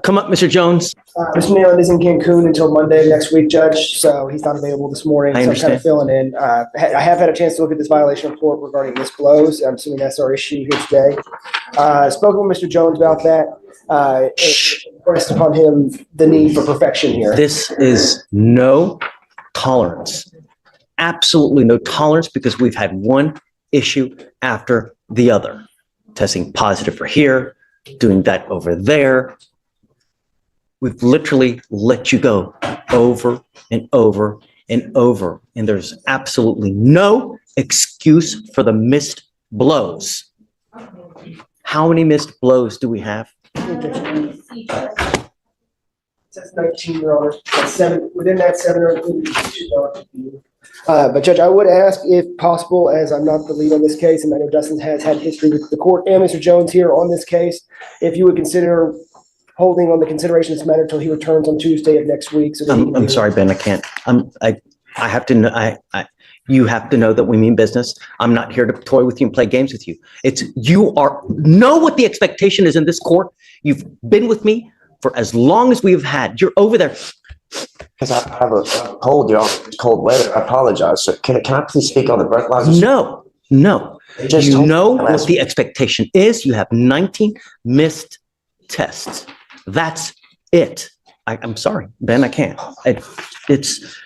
Come up, Mr. Jones. Mr. Nealon is in Cancun until Monday of next week, Judge, so he's not available this morning. I So I'm kind understand. of filling in. I have had a chance to look at this violation report regarding missed blows. I'm assuming that's our issue here today. Spoken with Mr. Jones about that. Pressed upon him the need for perfection here. This is no tolerance. Absolutely no tolerance, because we've had one issue after the other. Testing positive for here, doing that over there. We've literally let you go over and over and over. And there's absolutely no excuse for the missed blows. How many missed blows do we have? It says 19, Your Honor. That's seven, within that 7 or 8. But Judge, I would ask, if possible, as I'm not the lead on this case, and I know Dustin has had history with the court and Mr. Jones here on this case, if you would consider holding on the consideration of this matter until he returns on Tuesday of next week. So that he can I'm sorry, Ben, I can't. I have to know, you have to know that we mean business. I'm not here to toy with you and play games with you. Know what the expectation is in this court. You've been with me for as long as we've had. You're over there. Because I have a cold, y'all. It's cold weather. I apologize. So can I please speak on the breathalyzers? No. You know what the expectation is. You have 19 missed tests. That's it. I'm sorry, Ben, I can't.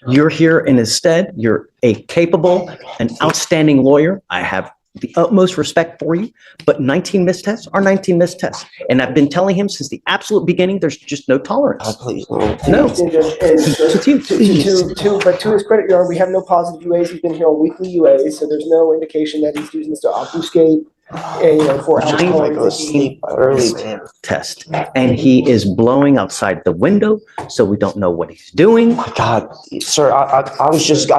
You're here, and instead, you're a capable and outstanding lawyer. I have the utmost respect for you, but 19 missed tests are 19 missed tests. And I've been telling him since the absolute beginning, there's just no tolerance. Please, no. No. It's you. But to his credit, Your Honor, we have no positive UAs. He's been here on weekly UAs, so there's no indication that he's using this to obfuscate for alcohol. I go to sleep early, man. Test, and he is blowing outside the window, so we don't know what he's doing. My God, sir, I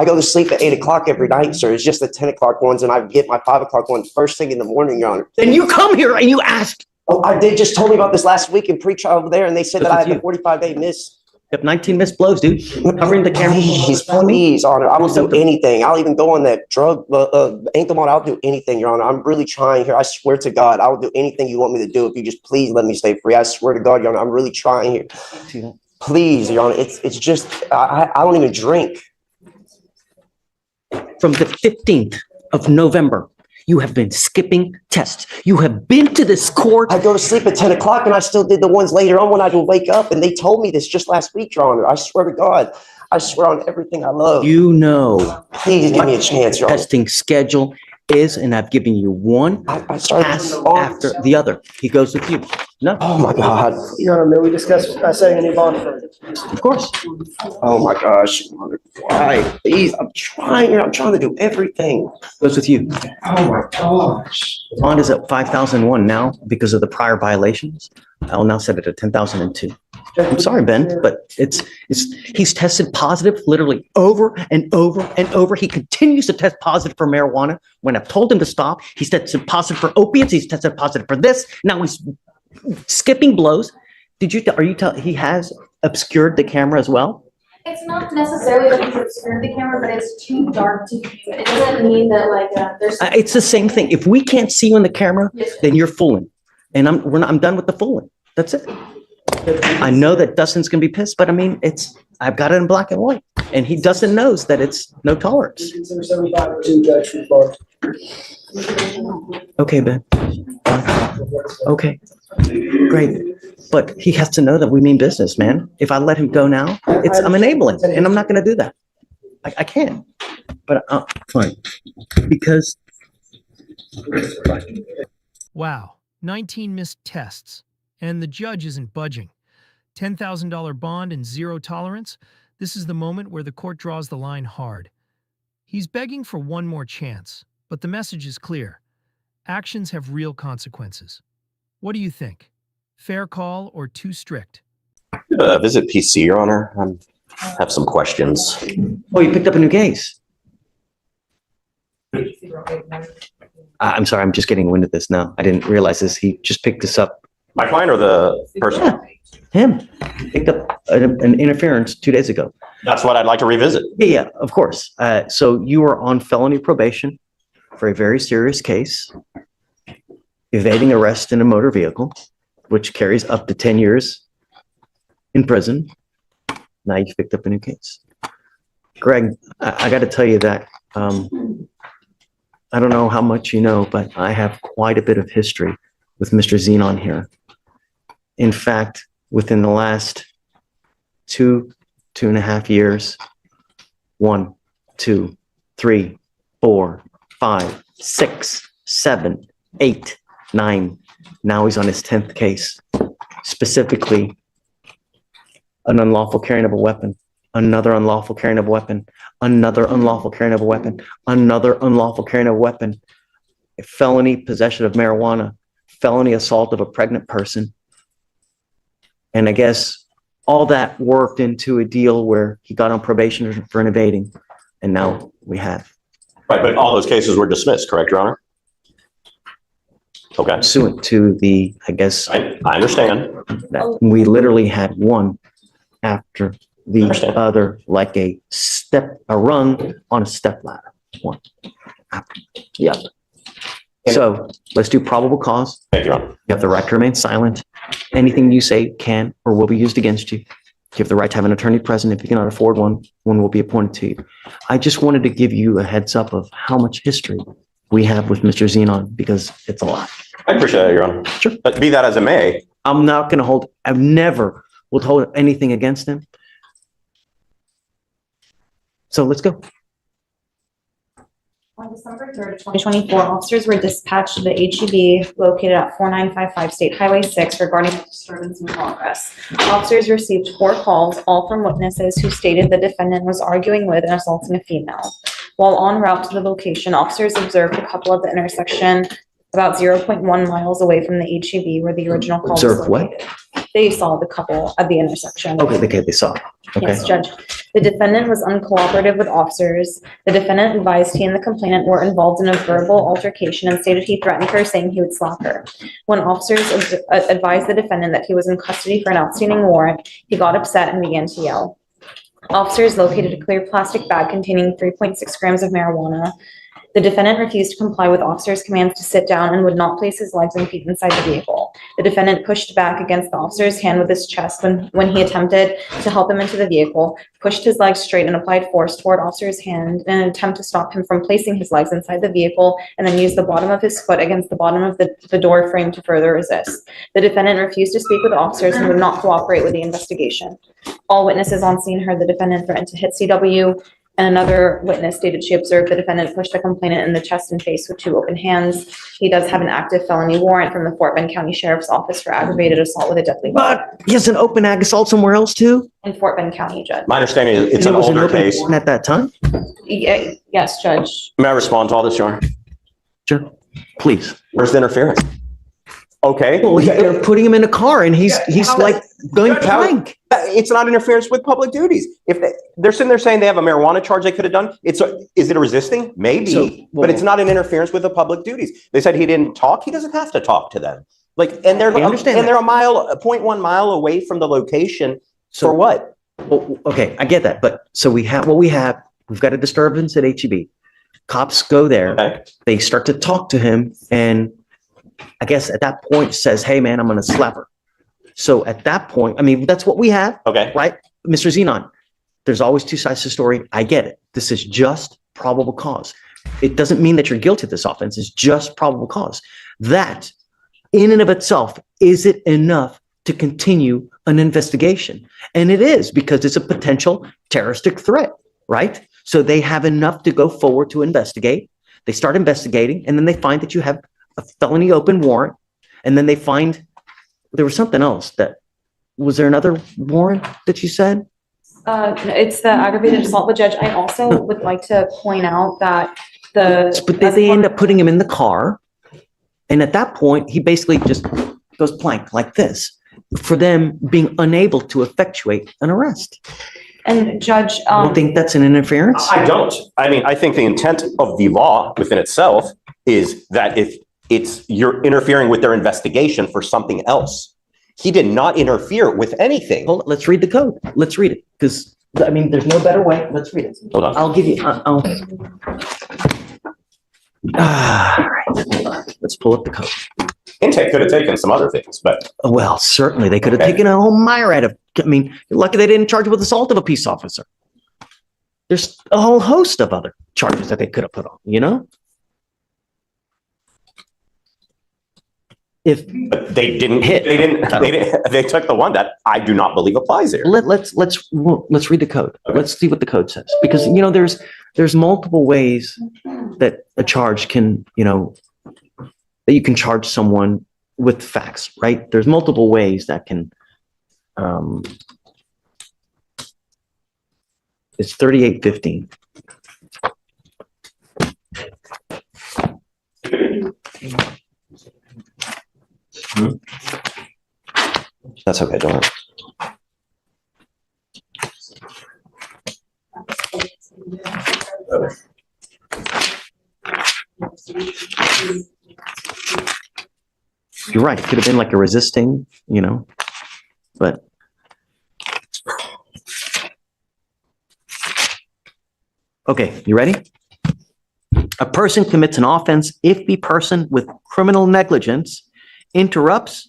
go to sleep at 8 o'clock every night, sir. It's just the 10 o'clock ones, and I get my 5 o'clock ones first thing in the morning, Your Honor. Then you come here and you ask. Oh, they just told me about this last week in pre-trial over there, and they said that I had a 45-day miss. You have 19 missed blows, dude. Covering the camera. Please, Honor. I will do anything. I'll even go on that drug, ankle monitor. I'll do anything, Your Honor. I'm really trying here. I swear to God, I will do anything you want me to do if you just please let me stay free. I swear to God, Your Honor, I'm really trying here. Please, Your Honor. It's just, I don't even drink. From the 15th of November, you have been skipping tests. You have been to this court. I go to sleep at 10 o'clock and I still did the ones later on when I would wake up, and they told me this just last week, Your Honor. I swear to God. I swear on everything I love. You know. Please give me a chance, Your Honor. Testing schedule is, and I've given you one pass after the other. He goes with you. No. Oh my God. Your Honor, may we discuss setting a new bond for it? Of course. Oh my gosh. Why? Please, I'm trying here. I'm trying to do everything. Goes with you. Oh my gosh. Bond is at 5,001 now because of the prior violations. I'll now set it at 10,002. I'm sorry, Ben, but he's tested positive literally over and over and over. He continues to test positive for marijuana. When I've told him to stop, he's tested positive for opiates. He's tested positive for this. Now he's skipping blows. He has obscured the camera as well? It's not necessarily that he's obscured the camera, but it's too dark to view. It doesn't mean that there's. It's the same thing. If we can't see you in the camera, then you're fooling. And I'm done with the fooling. That's it. I know that Dustin's gonna be pissed, but I mean, I've got it in black and white, and Dustin knows that it's no tolerance. Consider 75 or 2, Judge, for bond. Okay, Ben. Okay, great. But he has to know that we mean business, man. If I let him go now, I'm enabling, and I'm not gonna do that. I can't. But fine, because. Wow, 19 missed tests, and the judge isn't budging. $10,000 bond and zero tolerance. This is the moment where the court draws the line hard. He's begging for one more chance, but the message is clear. Actions have real consequences. What do you think? Fair call or too strict? Visit PC, Your Honor. I have some questions. Oh, you picked up a new case. I'm sorry, I'm just getting wind of this now. I didn't realize this. He just picked this up. My client or the person? Yeah, him. Picked up an interference 2 days ago. That's what I'd like to revisit. Yeah, of course. So you were on felony probation for a very serious case, evading arrest in a motor vehicle, which carries up to 10 years in prison. Now you've picked up a new case. Greg, I got to tell you that I don't know how much you know, but I have quite a bit of history with Mr. Zenon here. In fact, within the last 2.5 years, 1, 2, 3, 4, 5, 6, 7, 8, 9. Now he's on his 10th case. Specifically, an unlawful carrying of a weapon, another unlawful carrying of a weapon, another unlawful carrying of a weapon, another unlawful carrying of a weapon, a felony possession of marijuana, felony assault of a pregnant person. And I guess all that worked into a deal where he got on probation for evading. And now we have. Right, but all those cases were dismissed, correct, Your Honor? Okay, Pursuant to the, I guess, I understand. that we literally had one after the Understand. other, like a rung on a step ladder. One. Yep. So let's do probable cause. Thank you, Your Honor. You have the right to remain silent. Anything you say can or will be used against you. You have the right to have an attorney present. If you cannot afford one, one will be appointed to you. I just wanted to give you a heads up of how much history we have with Mr. Zenon, because it's a lot. I appreciate that, Your Honor. Sure. But be that as it may, I'm not going to hold, I've never will hold anything against him. So let's go. On December 3rd, 2024, officers were dispatched to the HEB located at 4955 State Highway 6 regarding a disturbance in progress. Officers received 4 calls, all from witnesses who stated the defendant was arguing with and assaulting a female. While en route to the location, officers observed a couple at the intersection about 0.1 miles away from the HEB where the original call was Observed what? located. They saw the couple at the intersection. Okay, they saw. Okay. Yes, Judge. The defendant was uncooperative with officers. The defendant advised he and the complainant were involved in a verbal altercation and stated he threatened her, saying he would slap her. When officers advised the defendant that he was in custody for an outstanding warrant, he got upset and began to yell. Officers located a clear plastic bag containing 3.6 grams of marijuana. The defendant refused to comply with officers' commands to sit down and would not place his legs and feet inside the vehicle. The defendant pushed back against the officer's hand with his chest when he attempted to help him into the vehicle, pushed his legs straight and applied force toward officer's hand in an attempt to stop him from placing his legs inside the vehicle, and then used the bottom of his foot against the bottom of the door frame to further resist. The defendant refused to speak with officers and would not cooperate with the investigation. All witnesses on scene heard the defendant threaten to hit CW, and another witness stated she observed the defendant push the complainant in the chest and face with 2 open hands. He does have an active felony warrant from the Fort Bend County Sheriff's Office for aggravated assault with a deadly weapon But he has an open ag assault somewhere else too? in Fort Bend County, Judge. my understanding is it's And an it was older open case. warrant at that time? Yes, Judge. May I respond to all this, Your Honor? Sure, please. Where's the interference? Okay. Well, they're putting him in a car and he's how like going how- plank. It's not interference with public duties. If they're sitting there saying they have a marijuana charge they could have done, is it a resisting? Maybe, So, but it's not an interference with the public duties. They said he didn't talk. He doesn't have to talk to them. And they're I understand they're a 0.1 mile away from the location. So For what? Well, okay, I get that, but so we have what we have. We've got a disturbance at HEB. Cops go there. Okay. They start to talk to him, and I guess at that point says, "Hey, man, I'm going to slap her." So at that point, I mean, that's what we have, Okay. right, Mr. Zenon? There's always 2 sides to the story. I get it. This is just probable cause. It doesn't mean that you're guilty of this offense. It's just probable cause. That, in and of itself, is it enough to continue an investigation? And it is, because it's a potential terroristic threat, right? So they have enough to go forward to investigate. They start investigating, and then they find that you have a felony open warrant, and then they find there was something else. Was there another warrant that you said? It's the aggravated assault, but Judge, I also would like to point out that But they end up putting him in the car, and at that point, he basically just goes plank like this for them being unable to effectuate an arrest. And Judge, I don't think that's an interference. I don't. I mean, I think the intent of the law within itself is that if you're interfering with their investigation for something else. He did not interfere with anything. Well, let's read the code. Let's read it, because I mean, there's no better way. Let's read it. Hold on. I'll give you. All right. Hold on. Let's pull up the code. Intake could have taken some other things, but Well, certainly they could have Okay. taken a whole myriad of I mean, lucky they didn't charge him with assault of a peace officer. There's a whole host of other charges that they could have put on, you know? If But they didn't, Hit. they took the one that I do not believe applies here. let's read the code. Let's see what the code says, because you know there's multiple ways that a charge can, you know, that you can charge someone with facts, right? There's multiple ways that can. It's 3815. That's okay, don't worry. You're right. It could have been like a resisting, you know, but. Okay, you ready? A person commits an offense if the person with criminal negligence interrupts,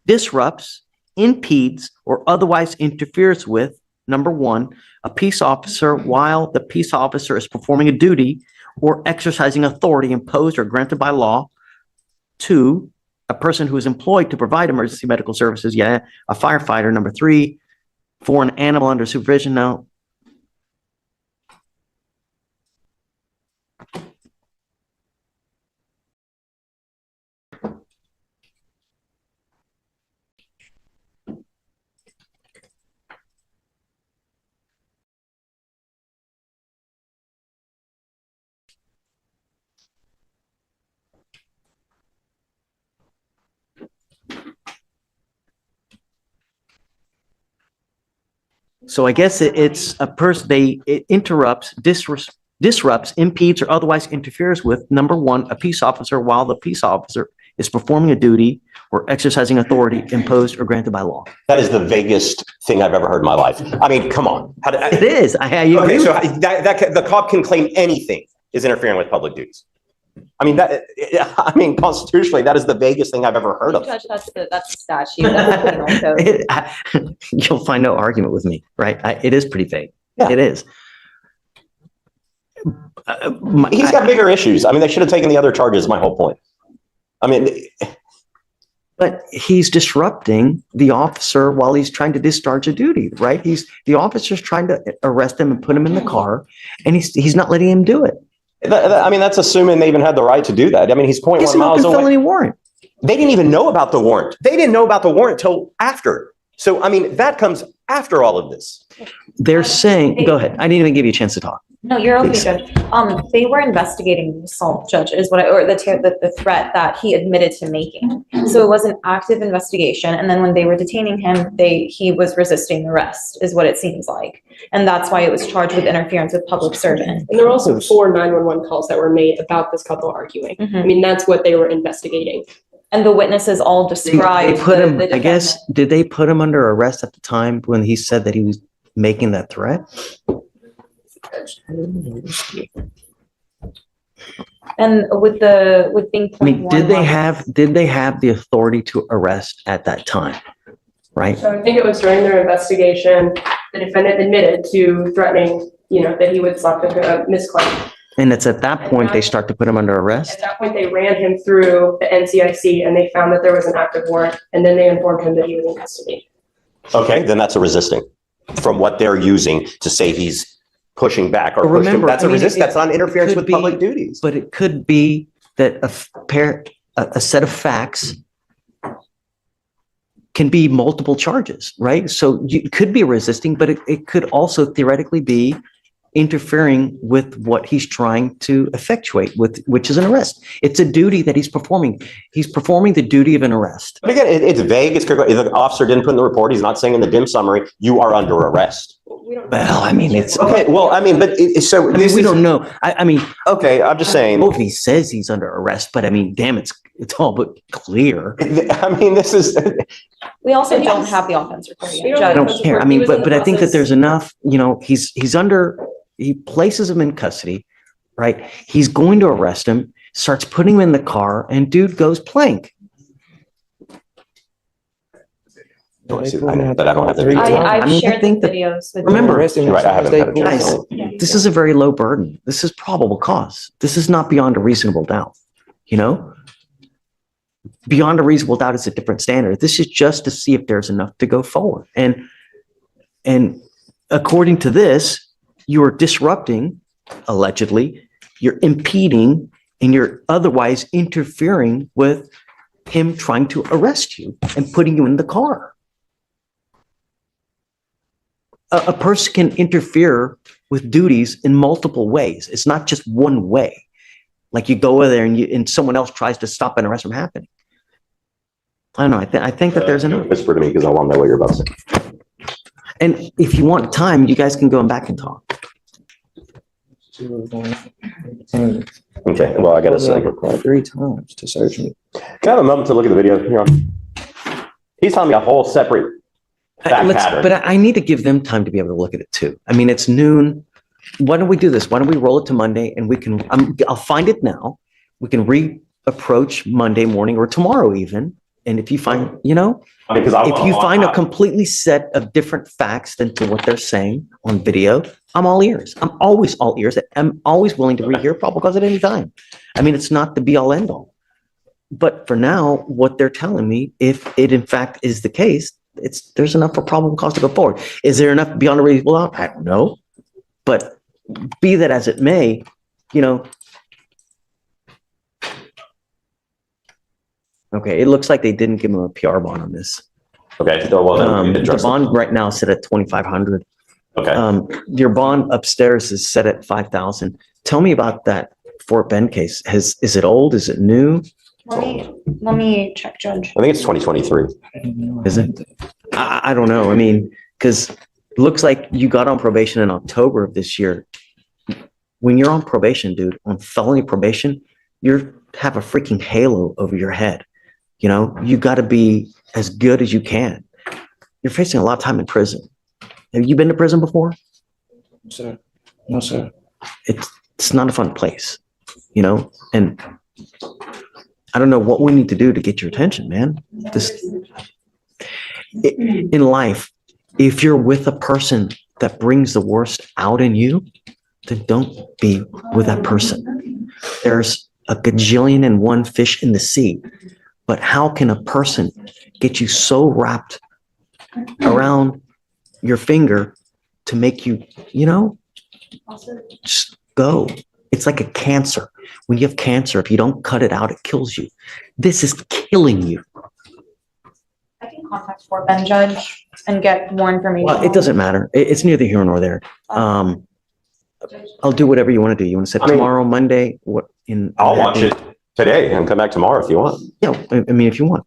disrupts, impedes, or otherwise interferes with, number one, a peace officer while the peace officer is performing a duty or exercising authority imposed or granted by law. Two, a person who is employed to provide emergency medical services, a firefighter. Number three, for an animal under supervision. Now, so I guess it's a person, it interrupts, disrupts, impedes, or otherwise interferes with, number one, a peace officer while the peace officer is performing a duty or exercising authority imposed or granted by law. That is the vaguest thing I've ever heard in my life. I mean, come on. It is. Okay, so the cop can claim anything is interfering with public duties. I mean, constitutionally, that is the vaguest thing I've ever heard of. Judge, that's the statute. That's the penal code. You'll find no argument with me, right? It is pretty vague. Yeah. It is. He's got bigger issues. I mean, they should have taken the other charges, my whole point. I mean, but he's disrupting the officer while he's trying to discharge a duty, right? The officer's trying to arrest him and put him in the car, and he's not letting him do it. I mean, that's assuming they even had the right to do that. I mean, he's 0.1 It's an miles open away. felony warrant. They didn't even know about the warrant. They didn't know about the warrant till after. So, I mean, that comes after all of this. They're saying, go ahead. I didn't even give you a chance to talk. No, you're okay, Please. Judge. They were investigating the assault, Judge, is what or the threat that he admitted to making. So it was an active investigation, and then when they were detaining him, he was resisting arrest, is what it seems like, and that's why it was charged with interference with public servant. And there were also 4 911 calls that were made about this couple arguing. Mhm. I mean, that's what they were investigating. And the witnesses all described They put him, the I guess, defendant. did they put him under arrest at the time when he said that he was making that threat? And with being I mean, 0.1 did they miles- have the authority to arrest at that time? Right? So I think it was during their investigation, the defendant admitted to threatening, that he would slap the misclaim. And it's at that point they start to put him under arrest? At that point, they ran him through the NCIC and they found that there was an active warrant, and then they informed him that he was in custody. Okay, then that's a resisting from what they're using to say he's pushing back or But pushing. remember, That's I a mean, resist. That's not interference could with be- public duties. But it could be that a set of facts can be multiple charges, right? So it could be resisting, but it could also theoretically be interfering with what he's trying to effectuate, which is an arrest. It's a duty that he's performing. He's performing the duty of an arrest. But again, it's vague. It's critical. If the officer didn't put in the report, he's not saying in the dim summary, you are under arrest. We don't. Well, I mean, it's, Okay, well, I mean, but so I mean, this we is, don't know. I mean, okay, I'm just saying. both he says he's under arrest, but I mean, damn, it's all but clear. I mean, this is, We also don't have the offense report We yet, don't I Judge. don't Because care. I he mean, was in but the I think that process. there's enough, he places him in custody, right? He's going to arrest him, starts putting him in the car, and dude goes plank. Do I see that? I know, but I don't have the Three video. times. I I've mean, I shared the think that- videos with. remember- You're right, I haven't had a chance. Guys, this is a very low burden. This is probable cause. This is not beyond a reasonable doubt, you know? Beyond a reasonable doubt is a different standard. This is just to see if there's enough to go forward. And according to this, you are disrupting, allegedly, you're impeding, and you're otherwise interfering with him trying to arrest you and putting you in the car. A person can interfere with duties in multiple ways. It's not just one way. Like you go over there and someone else tries to stop an arrest from happening. I don't know. I think that there's enough. Whisper to me because I want to know what you're about to say. And if you want time, you guys can go back and talk. Okay, well, I gotta say, Required 3 times to search me. can I have a moment to look at the video? Here on. He's telling me a whole separate fact pattern. But I need to give them time to be able to look at it too. I mean, it's noon. Why don't we do this? Why don't we roll it to Monday and we can, I'll find it now. We can re-approach Monday morning or tomorrow even. And if you find, you know, Because I if want- you find a completely set of different facts than to what they're saying on video, I'm all ears. I'm always all ears. I'm always willing to rehear probable cause at any time. I mean, it's not the be all end all. But for now, what they're telling me, if it in fact is the case, there's enough for probable cause to go forward. Is there enough beyond a reasonable doubt? I don't know. But be that as it may, you know. Okay, it looks like they didn't give him a PR bond on this. Okay, so well, then we The address it. bond right now is set at 2,500. Okay, Your bond upstairs is set at 5,000. Tell me about that Fort Bend case. Is it old? Is it new? Let me check, Judge. I think it's 2023. Is it? I don't know. I mean, because it looks like you got on probation in October of this year. When you're on probation, dude, on felony probation, you have a freaking halo over your head. You know, you got to be as good as you can. You're facing a lot of time in prison. Have you been to prison before? Sir. No, sir. It's not a fun place, you know, and I don't know what we need to do to get your attention, man. In life, if you're with a person that brings the worst out in you, then don't be with that person. There's a gajillion and one fish in the sea, but how can a person get you so wrapped around your finger to make you, you know, just go. It's like a cancer. When you have cancer, if you don't cut it out, it kills you. This is killing you. I can contact Fort Bend Judge and get more information. Well, it doesn't matter. It's neither here nor there. I'll do whatever you want to do. You want to set I mean- tomorrow, Monday? What I'll watch it today and come back tomorrow if you want. Yeah, I mean, if you want,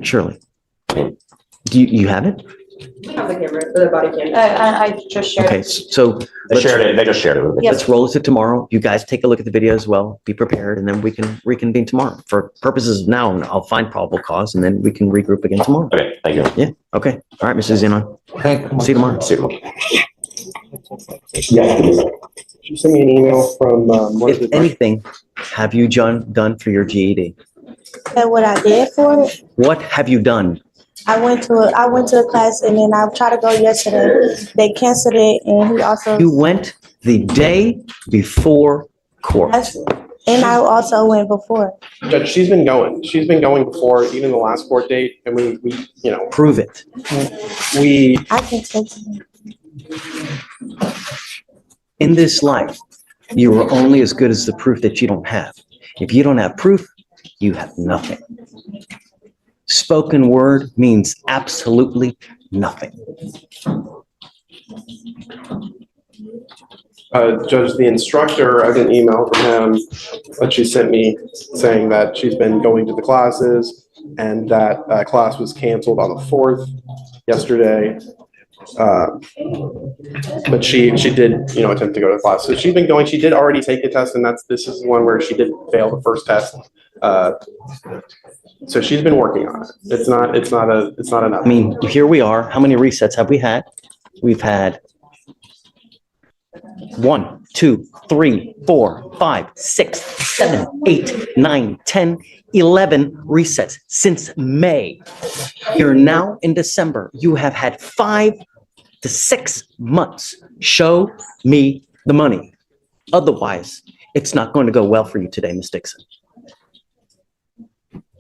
surely. Do you have it? We have the camera, the body camera. I just shared. Okay, so They shared it. They just shared it with me. Yep. let's roll it to tomorrow. You guys take a look at the video as well. Be prepared, and then we can reconvene tomorrow. For purposes of now, I'll find probable cause, and then we can regroup again tomorrow. Okay, thank you. Yeah. Okay. All right, Mr. Zenon. See you tomorrow. See you tomorrow. You sent me an email from, one of If the, anything, have you done for your GED? And what I did for it, What have you done? I went to a class and then I tried to go yesterday. They canceled it and he also, You went the day before court. and I also went before. Judge, she's been going. She's been going before even the last court date, and we, you know, Prove it. we, I can text you. In this life, you are only as good as the proof that you don't have. If you don't have proof, you have nothing. Spoken word means absolutely nothing. Judge, the instructor, I got an email from him that she sent me saying that she's been going to the classes and that class was canceled on the 4th yesterday. But she did, you know, attempt to go to class. So she's been going, she did already take the test, and this is the one where she did fail the first test. So she's been working on it. It's not enough. I mean, here we are. How many resets have we had? We've had 1, 2, 3, 4, 5, 6, 7, 8, 9, 10, 11 resets since May. You're now in December. You have had 5 to 6 months. Show me the money. Otherwise, it's not going to go well for you today, Ms. Dixon.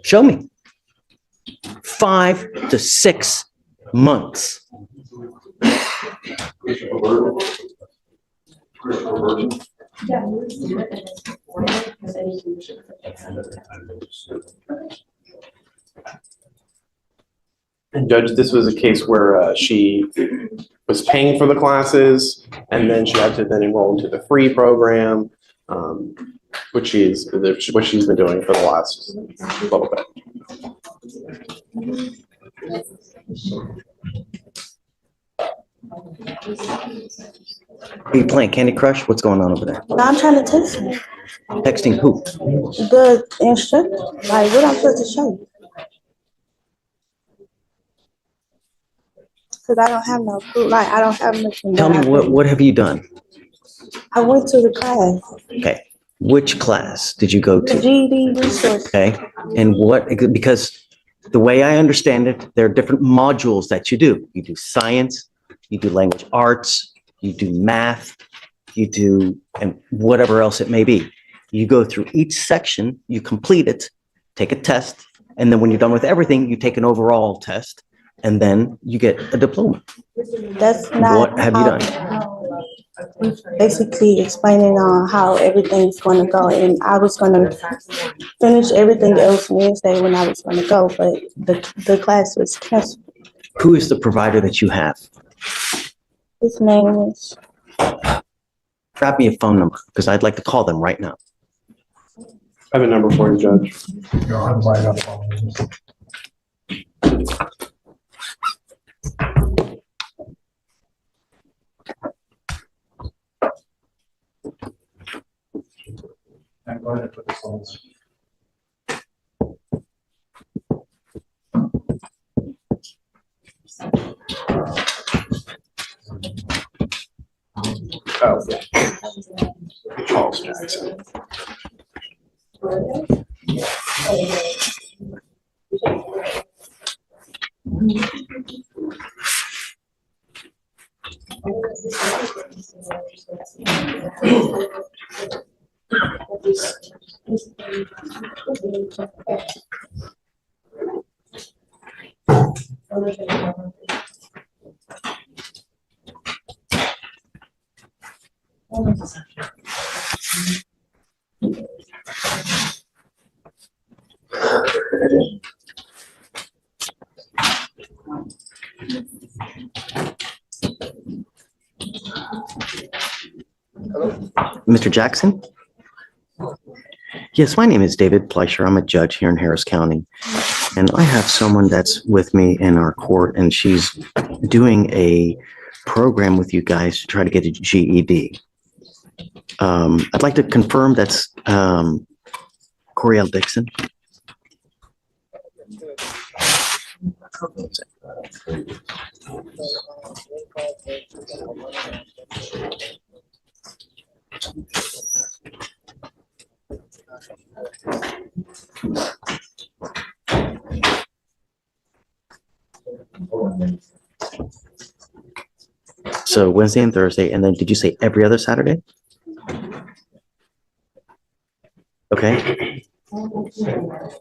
Show me. 5 to 6 months. And Judge, this was a case where she was paying for the classes and then she had to then enroll into the free program, which she's been doing for the last little bit. Are you playing Candy Crush? What's going on over there? I'm trying to text you. Texting who? The instructor. Like, what I'm supposed to show you? Because I don't have no proof. Like, I don't have nothing. Tell me, what have you done? I went to the class. Okay. Which class did you go The to? GED resource. Okay. And what, because the way I understand it, there are different modules that you do. You do science, you do language arts, you do math, you do, and whatever else it may be. You go through each section, you complete it, take a test, and then when you're done with everything, you take an overall test, and then you get a diploma. That's not. What have you done? Basically explaining on how everything's going to go, and I was going to finish everything else Wednesday when I was going to go, but the class was canceled. Who is the provider that you have? His name is. Grab me a phone number, because I'd like to call them right now. I have a number for you, Judge. Go ahead and put this on. Oh, yeah. Charles Jackson. Mr. Jackson? Yes, my name is David Fleischer. I'm a judge here in Harris County. And I have someone that's with me in our court, and she's doing a program with you guys to try to get a GED. I'd like to confirm that's Coriel Dixon. So Wednesday and Thursday, and then did you say every other Saturday? Okay.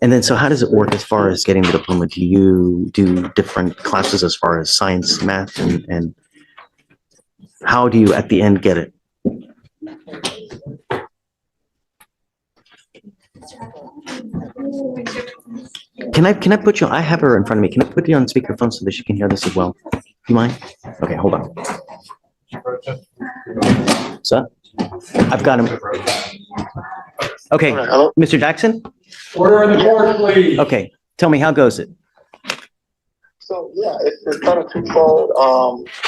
And then, so how does it work as far as getting the diploma? Do you do different classes as far as science, math, and how do you at the end get it? Can I put you, I have her in front of me. Can I put you on speakerphone so that she can hear this as well? Do you mind? Okay, hold on. So, I've got him. Okay, Mr. Jackson? Order in the court, please. Okay, tell me, how goes it? So, yeah, it's kind of twofold.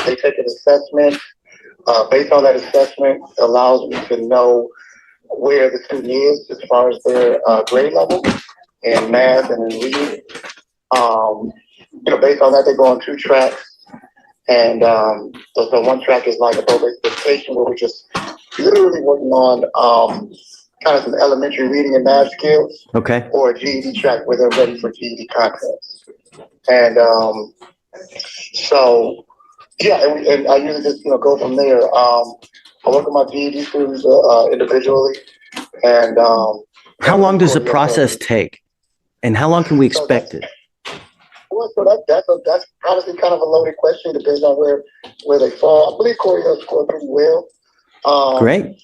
They take an assessment. Based on that assessment, it allows me to know where the student is as far as their grade level in math and in reading. Based on that, they go on 2 tracks. And the one track is like a probate education where we're just literally working on kind of some elementary reading and math skills, Okay. or a GED track where they're ready for GED contests. And so, yeah, and I usually just go from there. I work with my GED students individually, and How long does the process take? And how long can we expect it? well, so that's honestly kind of a loaded question. Depends on where they fall. I believe Corey does score pretty well. Great.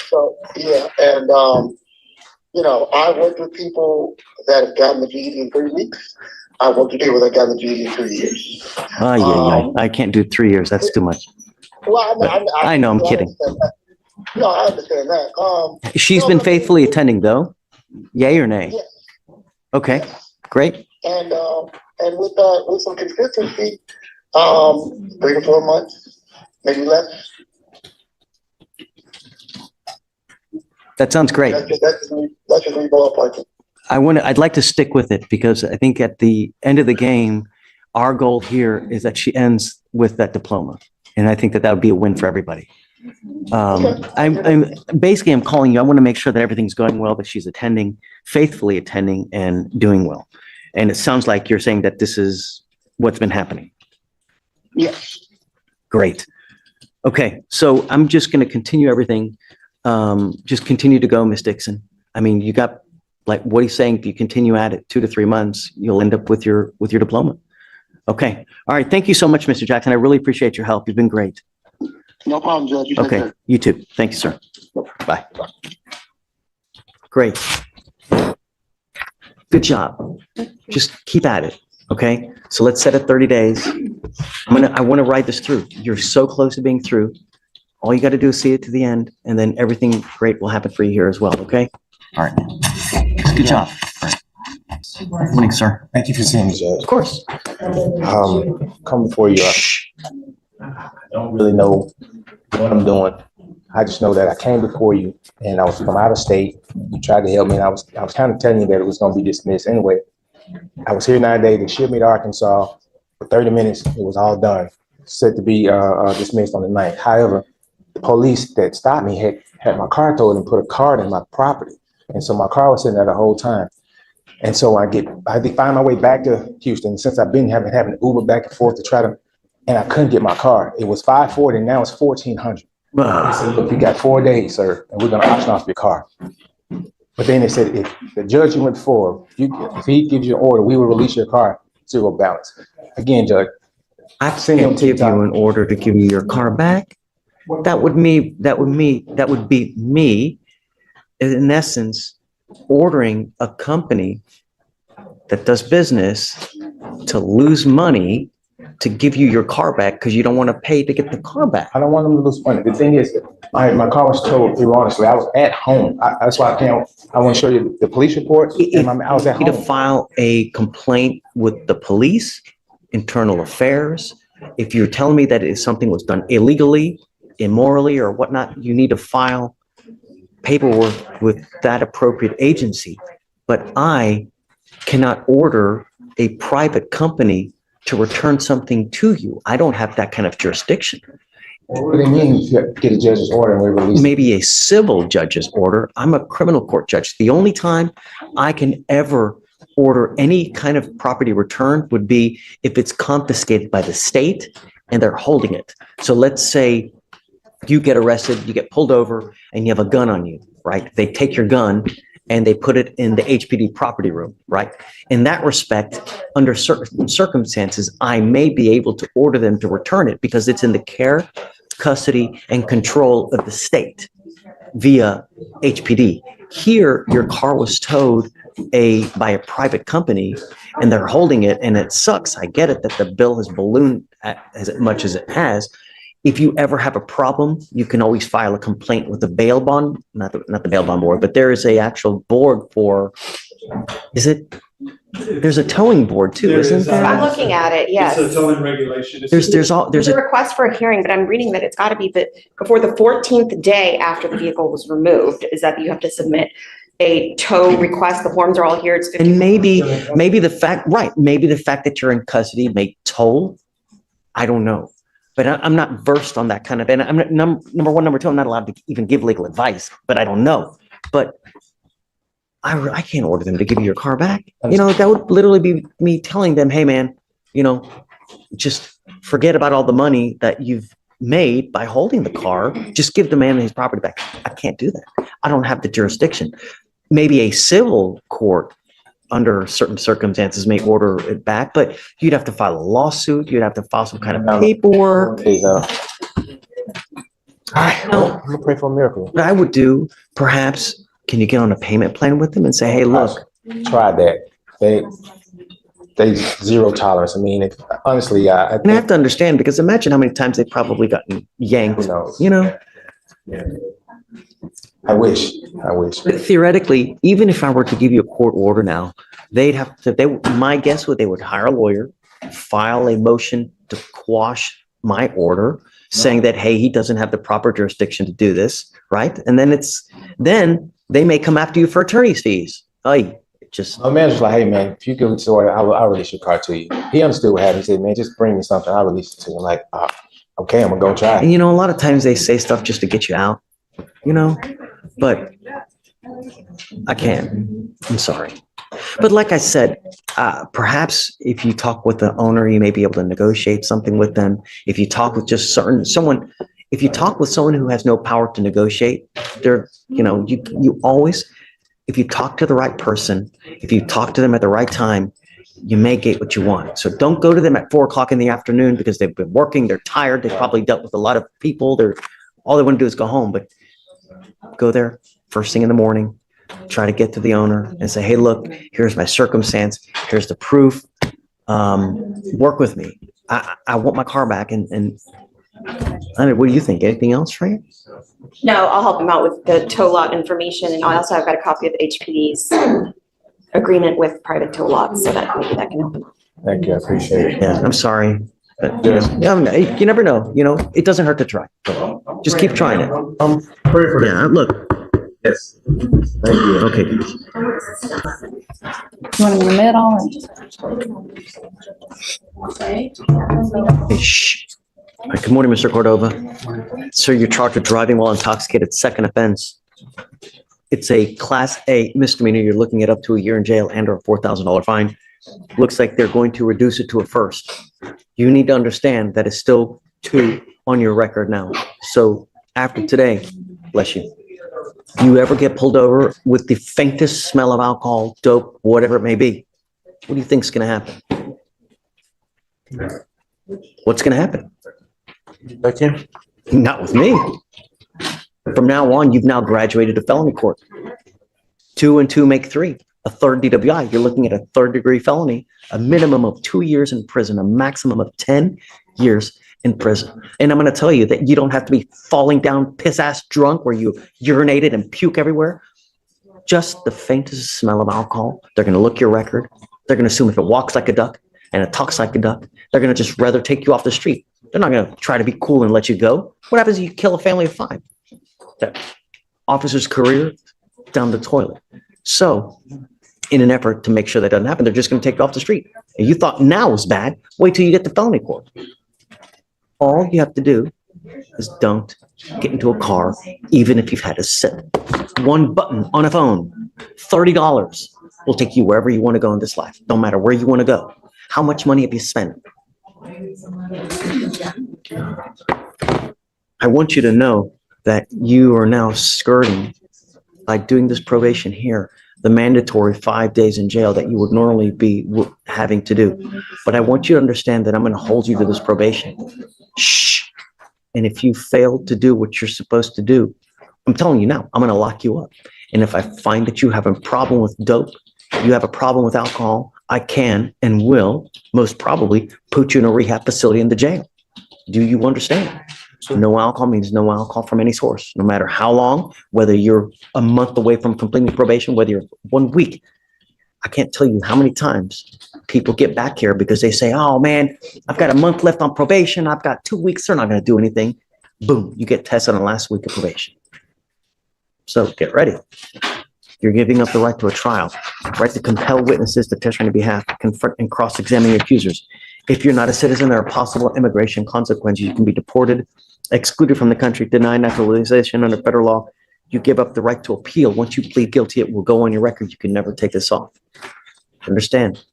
So yeah, and I worked with people that have gotten the GED in 3 weeks. I worked with people that got the GED in 3 years. I can't do 3 years. That's too much. Well, I know, I'm kidding. No, I understand that. She's been faithfully attending though? Yay or nay? Yes. Okay, great. And with some consistency, 3 to 4 months, maybe less. That sounds great. That's just me ballparking. I'd like to stick with it because I think at the end of the game, our goal here is that she ends with that diploma. And I think that would be a win for everybody. I'm calling you. I want to make sure that everything's going well, that she's attending, faithfully attending and doing well. And it sounds like you're saying that this is what's been happening. Yes. Great. Okay. So I'm just going to continue everything. Just continue to go, Miss Dixon. I mean, you got like what he's saying. If you continue at it 2 to 3 months, you'll end up with your diploma. Okay. All right. Thank you so much, Mr. Jackson. I really appreciate your help. You've been great. No problem, Judge. You take Okay. care. You too. Thank you, sir. Bye. Great. Good job. Just keep at it. Okay. So let's set it 30 days. I want to ride this through. You're so close to being through. All you got to do is see it to the end, and then everything great will happen for you here as well. Okay. All right. Good job. Good morning, sir. Thank you for seeing me, Judge. Of course. Come before you. I don't really know what I'm doing. I just know that I came before you and I was from out of state. You tried to help me and I was kind of telling you that it was going to be dismissed anyway. I was here 9 days. They shipped me to Arkansas for 30 minutes. It was all done. Set to be dismissed on the 9th. However, the police that stopped me had my car towed and put a card in my property. And so my car was sitting there the whole time. And so I had to find my way back to Houston. Since I've been having Uber back and forth to try to, and I couldn't get my car. It was $540 and now it's $1,400. They said, look, you got 4 days, sir, and we're going to auction off your car. But then they said, if the judge you went for, if he gives you an order, we will release your car, zero balance. Again, Judge, I can't give you an order to give you your car back. That would be me, in essence, ordering a company that does business to lose money to give you your car back because you don't want to pay to get the car back. I don't want them to lose money. The thing is, my car was towed erroneously. I was at home. That's why I want to show you the police report. I was at home. To file a complaint with the police, internal affairs. If you're telling me that something was done illegally, immorally, or whatnot, you need to file paperwork with that appropriate agency. But I cannot order a private company to return something to you. I don't have that kind of jurisdiction. What do they mean you get a judge's order and we release it? Maybe a civil judge's order. I'm a criminal court judge. The only time I can ever order any kind of property returned would be if it's confiscated by the state and they're holding it. So let's say you get arrested, you get pulled over, and you have a gun on you, right? They take your gun and they put it in the HPD property room, right? In that respect, under certain circumstances, I may be able to order them to return it because it's in the care, custody, and control of the state via HPD. Here, your car was towed by a private company and they're holding it, and it sucks. I get it that the bill has ballooned as much as it has. If you ever have a problem, you can always file a complaint with the bail bond, not the bail bond board, but there is a actual board for, there's a towing board too, isn't there? I'm looking at it, yes. It's a towing regulation. There's a request for a hearing, but I'm reading that it's got to be before the 14th day after the vehicle was removed, is that you have to submit a tow request. The forms are all here. It's 50. And maybe the fact that you're in custody may toll. I don't know. but I'm not versed on that kind of, and I'm not, number one, number two, I'm not allowed to even give legal advice, but I don't know. But I can't order them to give you your car back. You know, that would literally be me telling them, hey, man, you know, just forget about all the money that you've made by holding the car. Just give the man his property back. I can't do that. I don't have the jurisdiction. Maybe a civil court under certain circumstances may order it back, but you'd have to file a lawsuit. You'd have to file some kind of paperwork. Okay, all right, well, I'm gonna pray for a miracle. What I would do, perhaps, can you get on a payment plan with them and say, hey, look, Try that. They zero tolerance. I mean, honestly, I and I have to understand, because imagine how many times they've probably gotten yanked, who knows? you know? I wish. But theoretically, even if I were to give you a court order now, they'd have to, my guess would, they would hire a lawyer, file a motion to quash my order, saying that, hey, he doesn't have the proper jurisdiction to do this, right? And then they may come after you for attorney's fees. My manager's like, hey, man, if you give it to her, I'll release your car to you. He understood what happened. He said, man, just bring me something. I'll release it to you. I'm like, okay, I'm gonna go try. And you know, a lot of times they say stuff just to get you out, you know, but I can't. I'm sorry. But like I said, perhaps if you talk with the owner, you may be able to negotiate something with them. If you talk with just someone, if you talk with someone who has no power to negotiate, they're, you know, you always, if you talk to the right person, if you talk to them at the right time, you may get what you want. So don't go to them at 4 o'clock in the afternoon because they've been working, they're tired, they've probably dealt with a lot of people. All they want to do is go home, but go there first thing in the morning, try to get to the owner and say, hey, look, here's my circumstance. Here's the proof. Work with me. I want my car back. And I mean, what do you think? Anything else for you? No, I'll help him out with the tow lot information, and I also have got a copy of HPD's agreement with private tow lots, so that maybe that can help him out. Thank you, I appreciate it. Yeah, I'm sorry. But, you never know. You know, it doesn't hurt to try. Just keep trying it. Yeah, look. Yes. Thank you. Okay. You want them in the middle? Hey, shh. All right, good morning, Mr. Cordova. Sir, you're charged with driving while intoxicated, second offense. It's a Class A misdemeanor. You're looking at up to a year in jail and or a $4,000 fine. Looks like they're going to reduce it to a first. You need to understand that it's still 2 on your record now. So after today, bless you. You ever get pulled over with the faintest smell of alcohol, dope, whatever it may be, what do you think's going to happen? What's going to happen? Okay. Not with me. From now on, you've now graduated to felony court. 2 and 2 make 3. A third DWI. You're looking at a third-degree felony, a minimum of 2 years in prison, a maximum of 10 years in prison. And I'm going to tell you that you don't have to be falling down piss-ass drunk where you urinated and puke everywhere. Just the faintest smell of alcohol. They're going to look your record. They're going to assume if it walks like a duck and it talks like a duck, they're going to just rather take you off the street. They're not going to try to be cool and let you go. What happens if you kill a family of 5? That officer's career down the toilet. So in an effort to make sure that doesn't happen, they're just going to take you off the street. And you thought now was bad. Wait till you get to felony court. All you have to do is don't get into a car, even if you've had a sip. One button on a phone, $30 will take you wherever you want to go in this life. Don't matter where you want to go. How much money have you spent? I want you to know that you are now skirting, by doing this probation here, the mandatory 5 days in jail that you would normally be having to do. But I want you to understand that I'm going to hold you to this probation. Shh. And if you fail to do what you're supposed to do, I'm telling you now, I'm going to lock you up. And if I find that you have a problem with dope, you have a problem with alcohol, I can and will most probably put you in a rehab facility in the jail. Do you understand? So no alcohol means no alcohol from any source, no matter how long, whether you're a month away from completing probation, whether you're 1 week. I can't tell you how many times people get back here because they say, oh man, I've got a month left on probation. I've got 2 weeks. They're not going to do anything. Boom, you get tested on the last week of probation. So get ready. You're giving up the right to a trial, right to compel witnesses to testify on your behalf, confront and cross-examine your accusers. If you're not a citizen, there are possible immigration consequences. You can be deported, excluded from the country, denied naturalization under federal law. You give up the right to appeal. Once you plead guilty, it will go on your record. You can never take this off. Understand?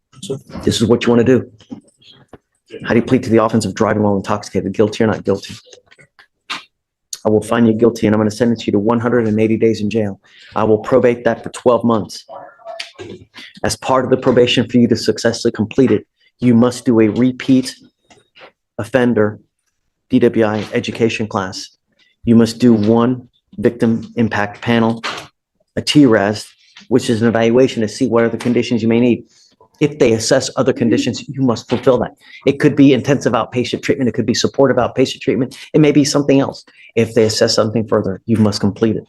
This is what you want to do. How do you plead to the offense of driving while intoxicated? Guilty or not guilty? I will find you guilty and I'm going to sentence you to 180 days in jail. I will probate that for 12 months. As part of the probation for you to successfully complete it, you must do a repeat offender DWI education class. You must do one victim impact panel, a TRAS, which is an evaluation to see what are the conditions you may need. If they assess other conditions, you must fulfill that. It could be intensive outpatient treatment. It could be supportive outpatient treatment. It may be something else. If they assess something further, you must complete it.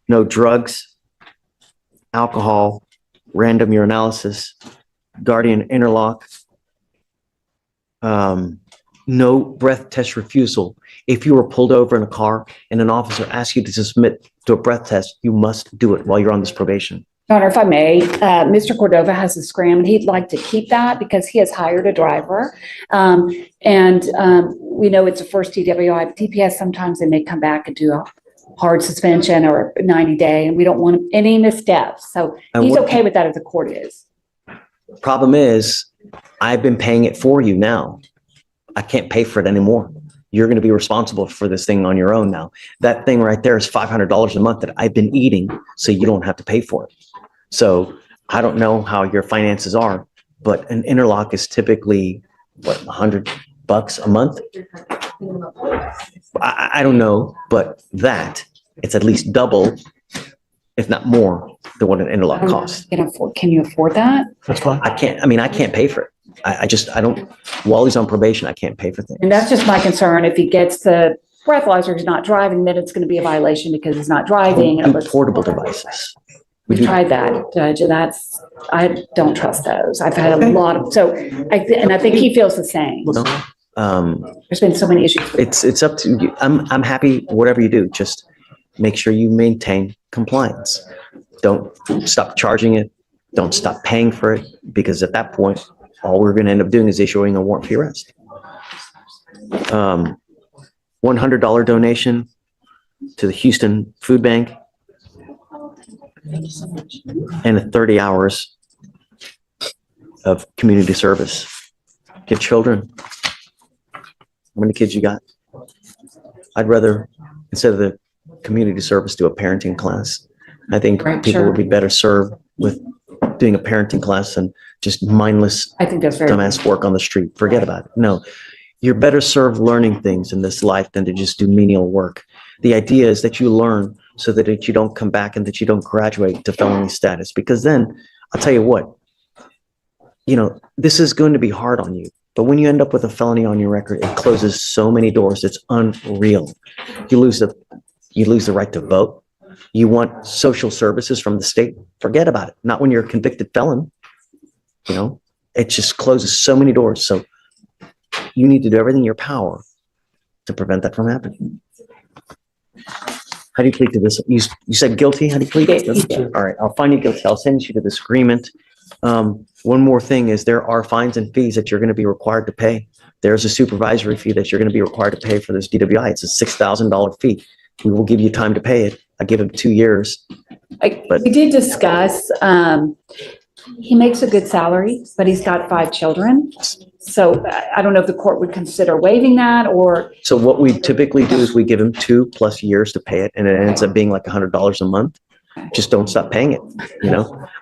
No drugs, alcohol, random urinalysis, guardian interlock, no breath test refusal. If you were pulled over in a car and an officer asks you to submit to a breath test, you must do it while you're on this probation. Your Honor, if I may, Mr. Cordova has a scram and he'd like to keep that because he has hired a driver. We know it's a first DWI, but DPS, sometimes they may come back and do a hard suspension or a 90-day, and we don't want any missteps. So he's okay with that if the court is. Problem is, I've been paying it for you now. I can't pay for it anymore. You're going to be responsible for this thing on your own now. That thing right there is $500 a month that I've been eating, so you don't have to pay for it. So I don't know how your finances are, but an interlock is typically, what, $100 a month? I don't know, but it's at least double, if not more, than what an interlock costs. Can you afford that? That's fine. I can't pay for it. I don't, while he's on probation, I can't pay for things. And that's just my concern. If he gets the breathalyzer, he's not driving, then it's going to be a violation because he's not driving. We do portable devices. We tried that, Judge, and I don't trust those. I've had a lot of, I think he feels the same. There's been so many issues. It's up to you. I'm happy whatever you do. Just make sure you maintain compliance. Don't stop charging it. Don't stop paying for it, because at that point, all we're going to end up doing is issuing a warrant for your arrest. $100 donation to the Houston Food Bank, and 30 hours of community service. Get children. How many kids you got? I'd rather, instead of the community service, do a parenting class. I think people would be better served with doing a parenting class than just mindless, I think that's very dumbass work on the street. Forget about it. No, you're better served learning things in this life than to just do menial work. The idea is that you learn so that you don't come back and that you don't graduate to felony status, because then I'll tell you what, this is going to be hard on you. But when you end up with a felony on your record, it closes so many doors. It's unreal. You lose the right to vote. You want social services from the state. Forget about it. Not when you're a convicted felon. It just closes so many doors. So you need to do everything in your power to prevent that from happening. How do you plead to this? You said guilty? How do you plead? All right, I'll find you guilty. I'll send you to this agreement. One more thing is there are fines and fees that you're going to be required to pay. There's a supervisory fee that you're going to be required to pay for this DWI. It's a $6,000 fee. We will give you time to pay it. I give him 2 years. We did discuss, he makes a good salary, but he's got 5 children. So I don't know if the court would consider waiving that or. So what we typically do is we give him 2+ years to pay it, and it ends up being like $100 a month. Just don't stop paying it.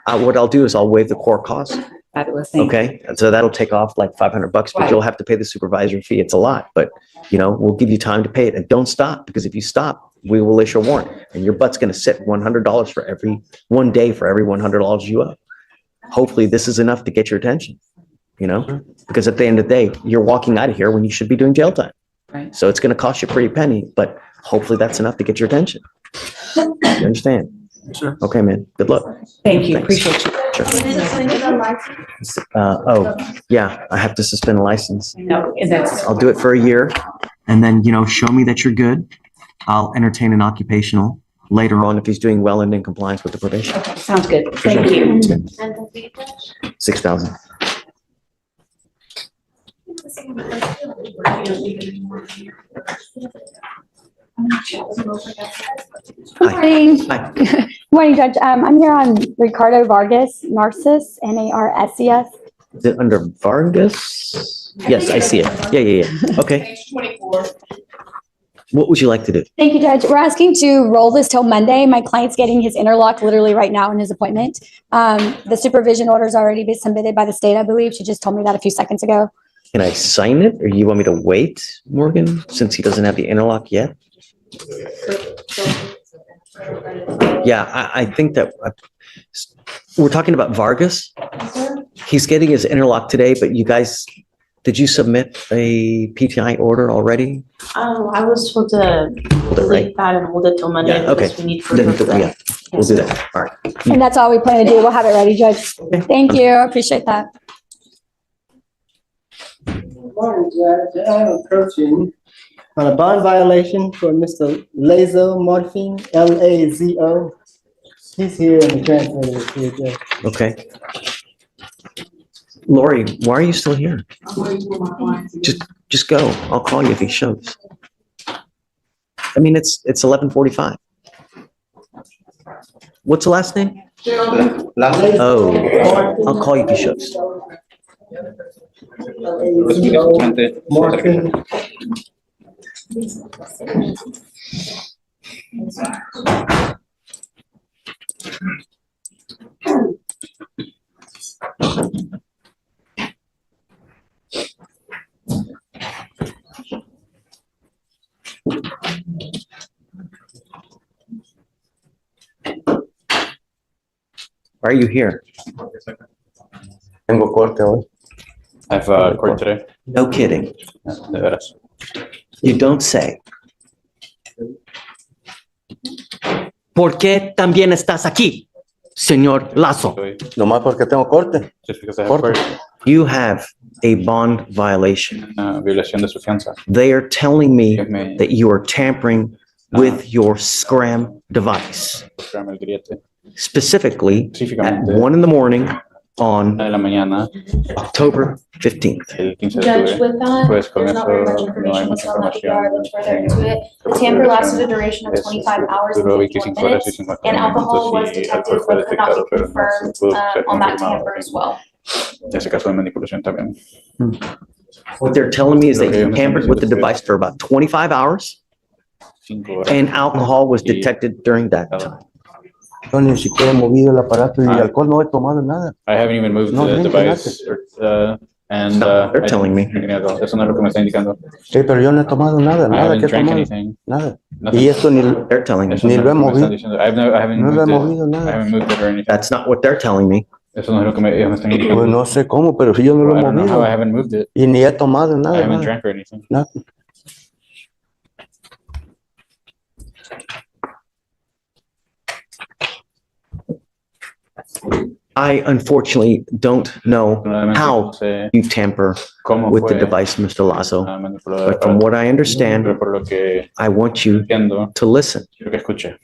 What I'll do is I'll waive the core costs. Fabulous. Okay. And so that'll take off like $500, but you'll have to pay the supervisory fee. It's a lot, but we'll give you time to pay it, and don't stop, because if you stop, we will issue a warrant and your butt's going to sit $100 for every 1 day for every $100 you owe. Hopefully this is enough to get your attention, because at the end of the day, you're walking out of here when you should be doing jail time. Right. So it's going to cost you a pretty penny, but hopefully that's enough to get your attention. You understand? Sure. Okay, man. Good luck. Thank you. Thanks. Appreciate you. Sure. Yeah, I have to suspend a license. No, and that's. I'll do it for a year, and then, show me that you're good. I'll entertain an occupational later on if he's doing well and in compliance with the probation. Okay, sounds good. Thank you. 6,000. Morning. Hi. Morning, Judge. I'm here on Ricardo Vargas, Narcissus, Narces. Is it under Vargas? Yes, I see it. Yeah. Okay. Page 24. What would you like to do? Thank you, Judge. We're asking to roll this till Monday. My client's getting his interlock literally right now in his appointment. The supervision order's already been submitted by the state, I believe. She just told me that a few seconds ago. Can I sign it or you want me to wait, Morgan, since he doesn't have the interlock yet? Yeah, I think that we're talking about Vargas. He's getting his interlock today, but you guys, did you submit a PTI order already? I was supposed to Hold it, right? delete that and hold it till Monday Yeah, okay. because we need proof Then, of that. yeah, we'll do that. All right. And that's all we plan to do. We'll have it ready, Judge. Thank you. I appreciate that. Morning, Judge. I'm approaching on a bond violation for Mr. Lazo Morphine, Lazo. He's here in the transmitter is here, Judge. Okay. Lori, why are you still here? Just go. I'll call you if he shows. I mean, it's 11:45. What's the last name? Oh, I'll call you if he shows. Morphine. Why are you here? Tengo corte hoy. I have court today. No kidding. De veras. You don't say. ¿Por qué también estás aquí, señor Lazo? Nomás porque tengo corte. Just because I have court. You have a bond violation. Violación de su fianza. They are telling me Me that you are tampering with your scram device. programa el griete. Specifically at Específicamente 1 in the morning on de la mañana October 15th. el 15 de Judge, octubre. with that, Pues con there's not very much eso no hay information mucha listed on that información. PR. Let's further into it. The tamper lasted a duration of 25 hours and Duró 51 25 horas y minutes, 51 and alcohol was minutos y detected alcohol fue but could not detectado, be pero no se confirmed pudo ser on that confirmado tamper as well. ese caso de manipulación también. What they're telling me is that you tampered with the device for about 25 hours 5 horas. and alcohol was detected during that time. Yo ni siquiera he movido el aparato y el alcohol no he tomado nada. I haven't even moved No, the nunca device and They're I telling me. didn't drink any alcohol. Eso no es lo que me está indicando. Sí, pero yo no he tomado nada, I nada haven't que he drank tomado, anything. nada. Nothing. Y esto ni, They're telling me. Eso Ni no lo es he lo que me están movido. diciendo. I haven't no lo he moved it. movido I nada. haven't moved it or anything. That's not what they're telling me. Eso no es lo que ellos me están indicando. Pues no sé cómo, pero si yo no lo I he don't know how I movido. haven't moved it. Y ni he tomado I nada, haven't nada. drank or anything. Nada. I unfortunately don't know how you tamper ¿Cómo with the fue device, Mr. Lazo. manipulado? But from what I understand, Pero por lo que I want you entiendo, to listen. quiero que escuche.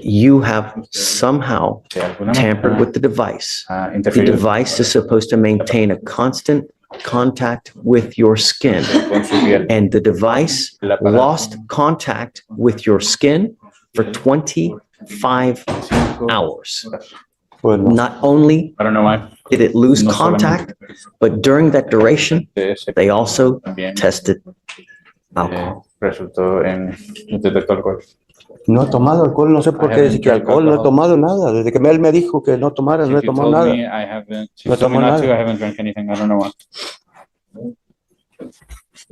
You have somehow De alguna tampered manera, with the device. ha The interferido device is supposed to maintain a constant contact with your skin. con su piel. And the device El aparato lost contact with your skin for 25 hours. Pues no. Not only I don't know why. did it lose No contact, but during that duration, De ese they also también tested alcohol. resultó en detectó alcohol. No he tomado alcohol, no sé por I qué dice haven't que drank alcohol, no he alcohol. tomado nada. Desde que él me dijo que no tomara, no he If you tomado told nada. me I haven't, if No you told me tomo not to, nada. I haven't drank anything. I don't know why.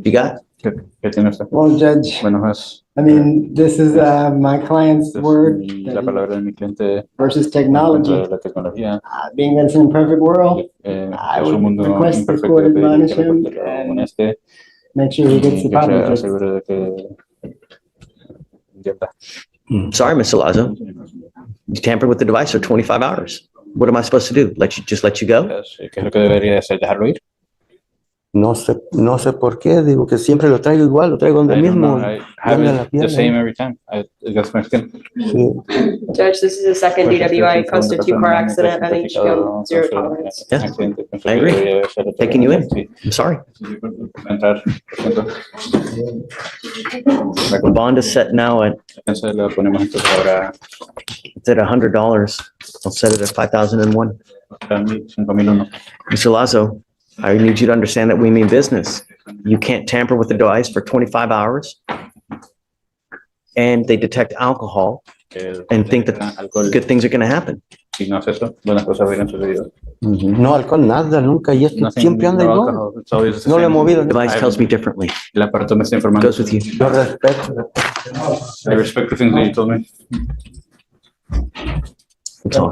You got? ¿Qué tiene usted? Well, Judge, Bueno, es I mean, this is my client's word la palabra de mi cliente versus en technology. contra de la tecnología. Being that it's an imperfect world, I Es un would mundo request the imperfecto court de pedir admonish que him reporte lo and honeste make sure he gets the y que se problem fixed. asegure de que entienda. Sorry, Mr. Lazo. You tampered with the device for 25 hours. What am I supposed to do? Just let you go? ¿Qué es lo que debería hacer? ¿Dejarlo ir? No sé por qué, digo que siempre lo traigo igual, lo traigo donde I don't mismo. know. I have Llame a la it the pierna. same every time. That's my skin. Sí. Judge, this is the second DWI close to two car accident. I think you should go zero tolerance. Yeah, I agree. Taking you in. I'm sorry. The bond is set now at, it's at $100. I'll set it at 5,001. Mr. Lazo, I need you to understand that we mean business. You can't tamper with the device for 25 hours. And they detect alcohol and think that good things are going to happen. No alcohol, nada, nunca. Y esto siempre anda igual. No lo he movido. The device tells me differently. Goes with you. Yo respeto. I respect the things that you told me. That's all.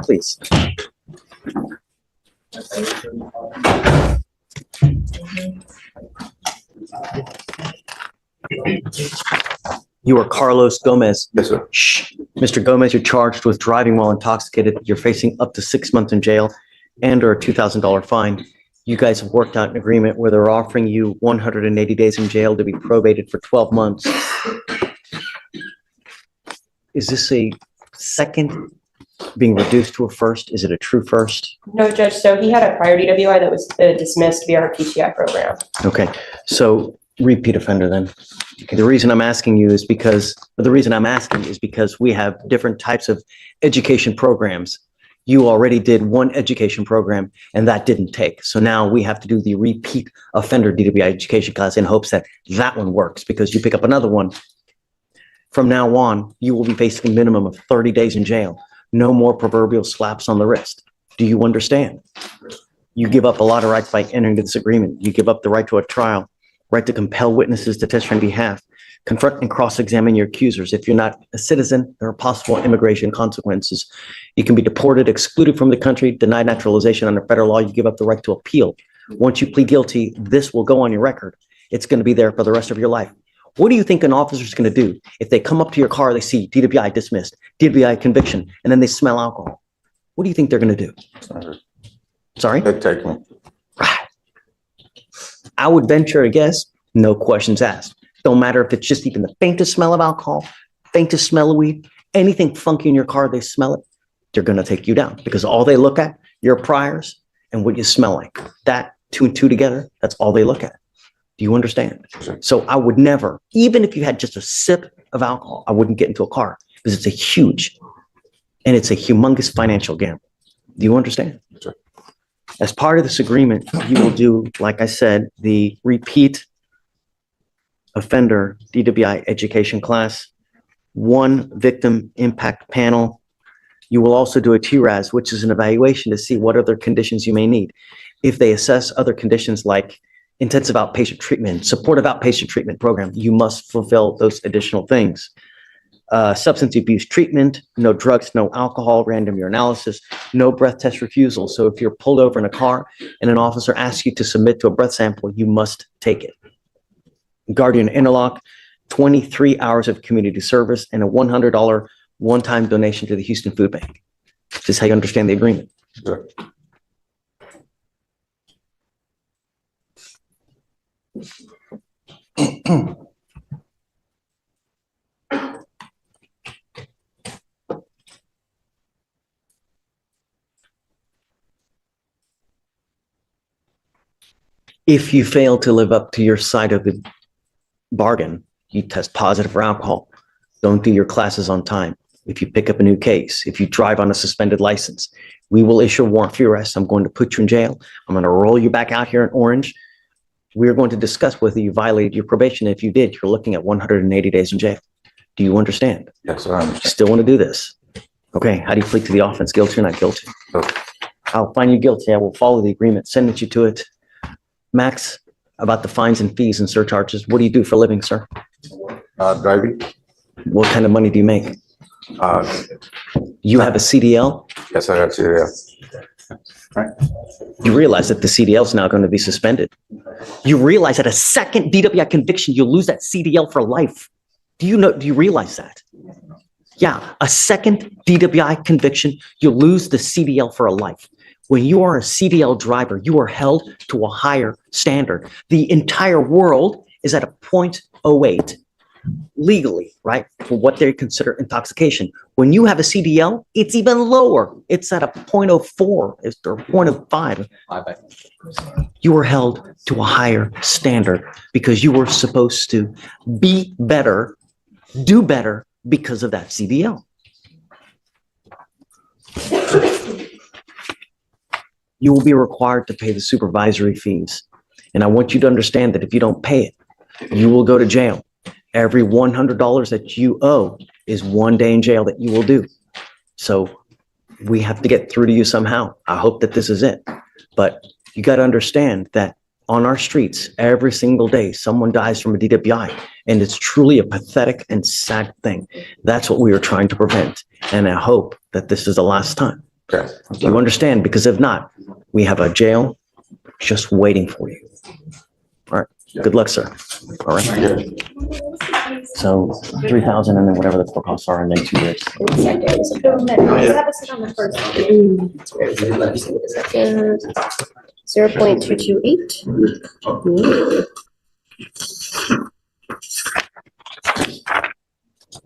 Please. You are Carlos Gomez. Yes, sir. Shh. Mr. Gomez, you're charged with driving while intoxicated. You're facing up to 6 months in jail and or a $2,000 fine. You guys have worked out an agreement where they're offering you 180 days in jail to be probated for 12 months. Is this a second being reduced to a first? Is it a true first? No, Judge, so he had a prior DWI that was dismissed via our PTI program. Okay, so repeat offender then. Okay, the reason I'm asking is because we have different types of education programs. You already did one education program and that didn't take. So now we have to do the repeat offender DWI education class in hopes that that one works because you pick up another one. From now on, you will be facing a minimum of 30 days in jail. No more proverbial slaps on the wrist. Do you understand? You give up a lot of rights by entering this agreement. You give up the right to a trial, right to compel witnesses to testify on behalf, confront and cross-examine your accusers. If you're not a citizen, there are possible immigration consequences. You can be deported, excluded from the country, denied naturalization under federal law. You give up the right to appeal. Once you plead guilty, this will go on your record. It's going to be there for the rest of your life. What do you think an officer is going to do if they come up to your car, they see DWI dismissed, DWI conviction, and then they smell alcohol? What do you think they're going to do? Sorry? They'd take me. I would venture a guess, no questions asked. Don't matter if it's just even the faintest smell of alcohol, faintest smell of weed, anything funky in your car, they smell it, they're going to take you down because all they look at, your priors and what you smell like. That two and two together, that's all they look at. Do you understand? So I would never, even if you had just a sip of alcohol, I wouldn't get into a car because it's a huge and it's a humongous financial gamble. Do you understand? Sure. As part of this agreement, you will do, like I said, the repeat offender DWI education class, one victim impact panel. You will also do a TRAS, which is an evaluation to see what other conditions you may need. If they assess other conditions like intensive outpatient treatment, supportive outpatient treatment program, you must fulfill those additional things. Substance abuse treatment, no drugs, no alcohol, random urinalysis, no breath test refusal. So if you're pulled over in a car and an officer asks you to submit to a breath sample, you must take it. Guardian interlock, 23 hours of community service, and a $100 one-time donation to the Houston Food Bank. This is how you understand the agreement. Sure. If you fail to live up to your side of the bargain, you test positive for alcohol, don't do your classes on time. If you pick up a new case, if you drive on a suspended license, we will issue a warrant for your arrest. I'm going to put you in jail. I'm going to roll you back out here in Orange. We're going to discuss whether you violated your probation. If you did, you're looking at 180 days in jail. Do you understand? Yes, sir. I understand. Still want to do this? Okay. How do you plead to the offense? Guilty or not guilty? Okay. I'll find you guilty. I will follow the agreement, sentence you to it. Max, about the fines and fees and surcharges, what do you do for a living, sir? Driving. What kind of money do you make? You have a CDL? Yes, I got CDL. Right. You realize that the CDL is now going to be suspended. You realize that a second DWI conviction, you'll lose that CDL for life. Do you realize that? Yeah, a second DWI conviction, you lose the CDL for a life. When you are a CDL driver, you are held to a higher standard. The entire world is at a 0.08 legally, right? For what they consider intoxication. When you have a CDL, it's even lower. It's at a 0.04 or 0.05. You were held to a higher standard because you were supposed to be better, do better because of that CDL. You will be required to pay the supervisory fees. And I want you to understand that if you don't pay it, you will go to jail. Every $100 that you owe is 1 day in jail that you will do. So we have to get through to you somehow. I hope that this is it. But you got to understand that on our streets, every single day, someone dies from a DWI. And it's truly a pathetic and sad thing. That's what we are trying to prevent. And I hope that this is the last time. You understand? Because if not, we have a jail just waiting for you. All right. Good luck, sir. All right. So 3,000 and then whatever the court costs are, and then 2 years. 0.228.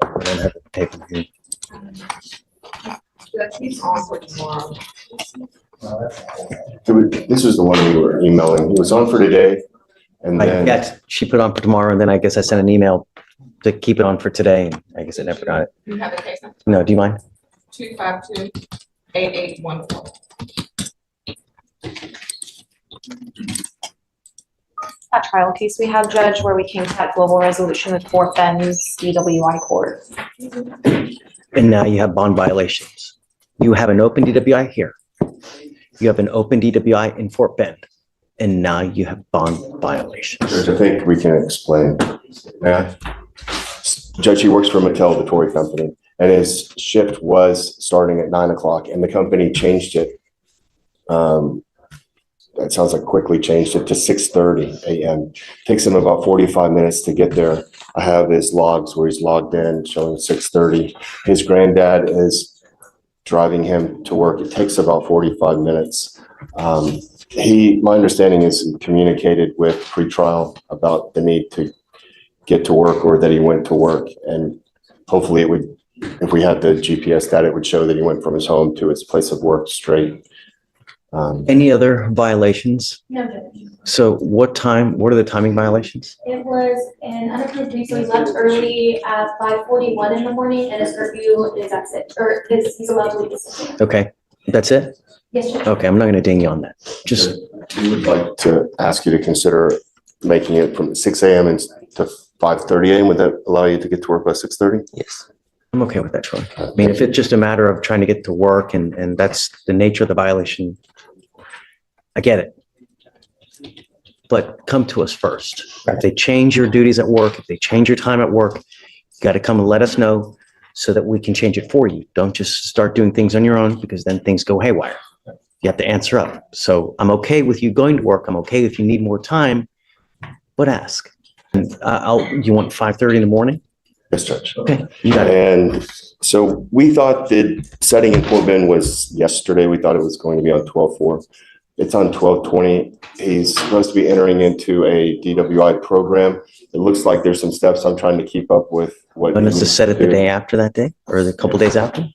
I don't have the paper here. This was the one we were emailing. It was on for today. And then Yes, she put on for tomorrow, and then I guess I sent an email to keep it on for today, and I guess I never got it. You have the case number? No, do you mind? 252-8814. That trial case we had, Judge, where we came to that global resolution with Fort Bend's DWI court. And now you have bond violations. You have an open DWI here. You have an open DWI in Fort Bend. And now you have bond violations. I think we can explain. Judge, he works for Mattel, the toy company, and his shift was starting at 9 o'clock, and the company changed it. That sounds like quickly changed it to 6:30 a.m. Takes him about 45 minutes to get there. I have his logs where he's logged in showing 6:30. His granddad is driving him to work. It takes about 45 minutes. My understanding is he communicated with pretrial about the need to get to work or that he went to work. And hopefully it would, if we had the GPS data, it would show that he went from his home to his place of work straight. Any other violations? No, Judge. So what are the timing violations? It was an unapproved week, so he left early at 5:41 in the morning, and his curfew is at 6, or he's allowed to leave at 6. Okay, that's it? Yes, Judge. Okay, I'm not gonna ding you on that. Just, We would like to ask you to consider making it from 6 a.m. to 5:30 a.m. Would that allow you to get to work by 6:30? yes, I'm okay with that, Troy. I mean, if it's just a matter of trying to get to work and that's the nature of the violation, I get it. But come to us first. If they change your duties at work, if they change your time at work, you got to come and let us know so that we can change it for you. Don't just start doing things on your own because then things go haywire. You have to answer up. So I'm okay with you going to work. I'm okay if you need more time, but ask. And you want 5:30 in the morning? Yes, Judge. Okay, you got it. And so we thought the setting in Fort Bend was yesterday. We thought it was going to be on 12/4. It's on 12/20. He's supposed to be entering into a DWI program. It looks like there's some steps I'm trying to keep up with. When is the set it the day after that day or the couple days after?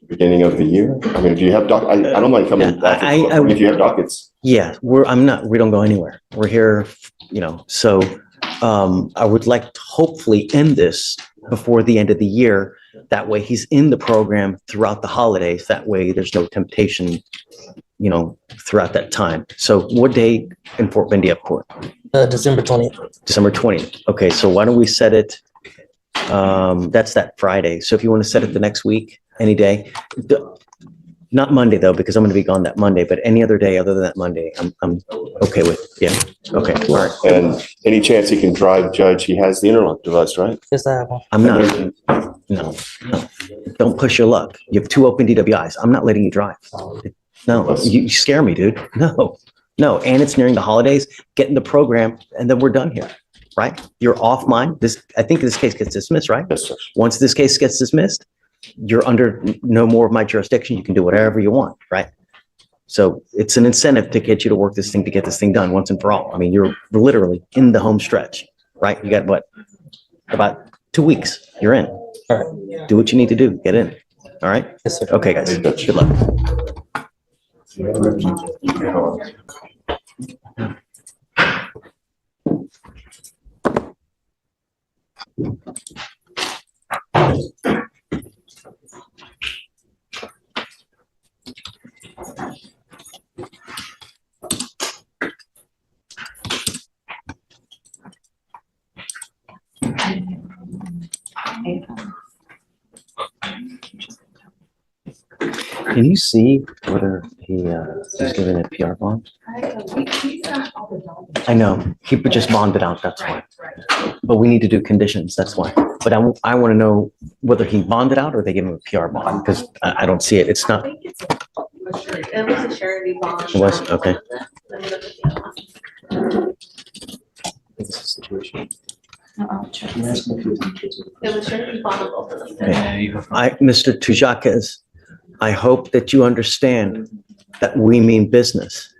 Beginning of the year. I mean, do you have I don't mind coming back if you have dockets. Yeah, we don't go anywhere. We're here, so I would like to hopefully end this before the end of the year. That way he's in the program throughout the holidays. That way there's no temptation, throughout that time. So what day in Fort Bend do you have court? December 20th. December 20th. Okay, so why don't we set it, that's that Friday. So if you want to set it the next week, any day, not Monday though, because I'm going to be gone that Monday, but any other day other than that Monday, I'm okay with. Yeah. Okay. All right. And any chance he can drive, Judge? He has the interlock device, right? Yes, I have one. I'm not. No. Don't push your luck. You have 2 open DWIs. I'm not letting you drive. No, you scare me, dude. No. And it's nearing the holidays. Get in the program, and then we're done here. right? You're off mine. I think this case gets dismissed, right? Yes, sir. Once this case gets dismissed, you're under no more of my jurisdiction. You can do whatever you want, right? So it's an incentive to get you to work this thing, to get this thing done once and for all. I mean, you're literally in the home stretch, right? You got what? About 2 weeks. You're in. All right. Do what you need to do. Get in. All right? Yes, sir. Okay, guys. Good luck. Can you see whether he's given a PR bond? I know, he just bonded out, that's why. But we need to do conditions, that's why. But I want to know whether he bonded out or they gave him a PR bond, because I don't see it. It's not. It was a surety bond. It was, okay. Let me look at the other one. It was surety bond of both of them. Mr. Tujakas, I hope that you understand that we mean business.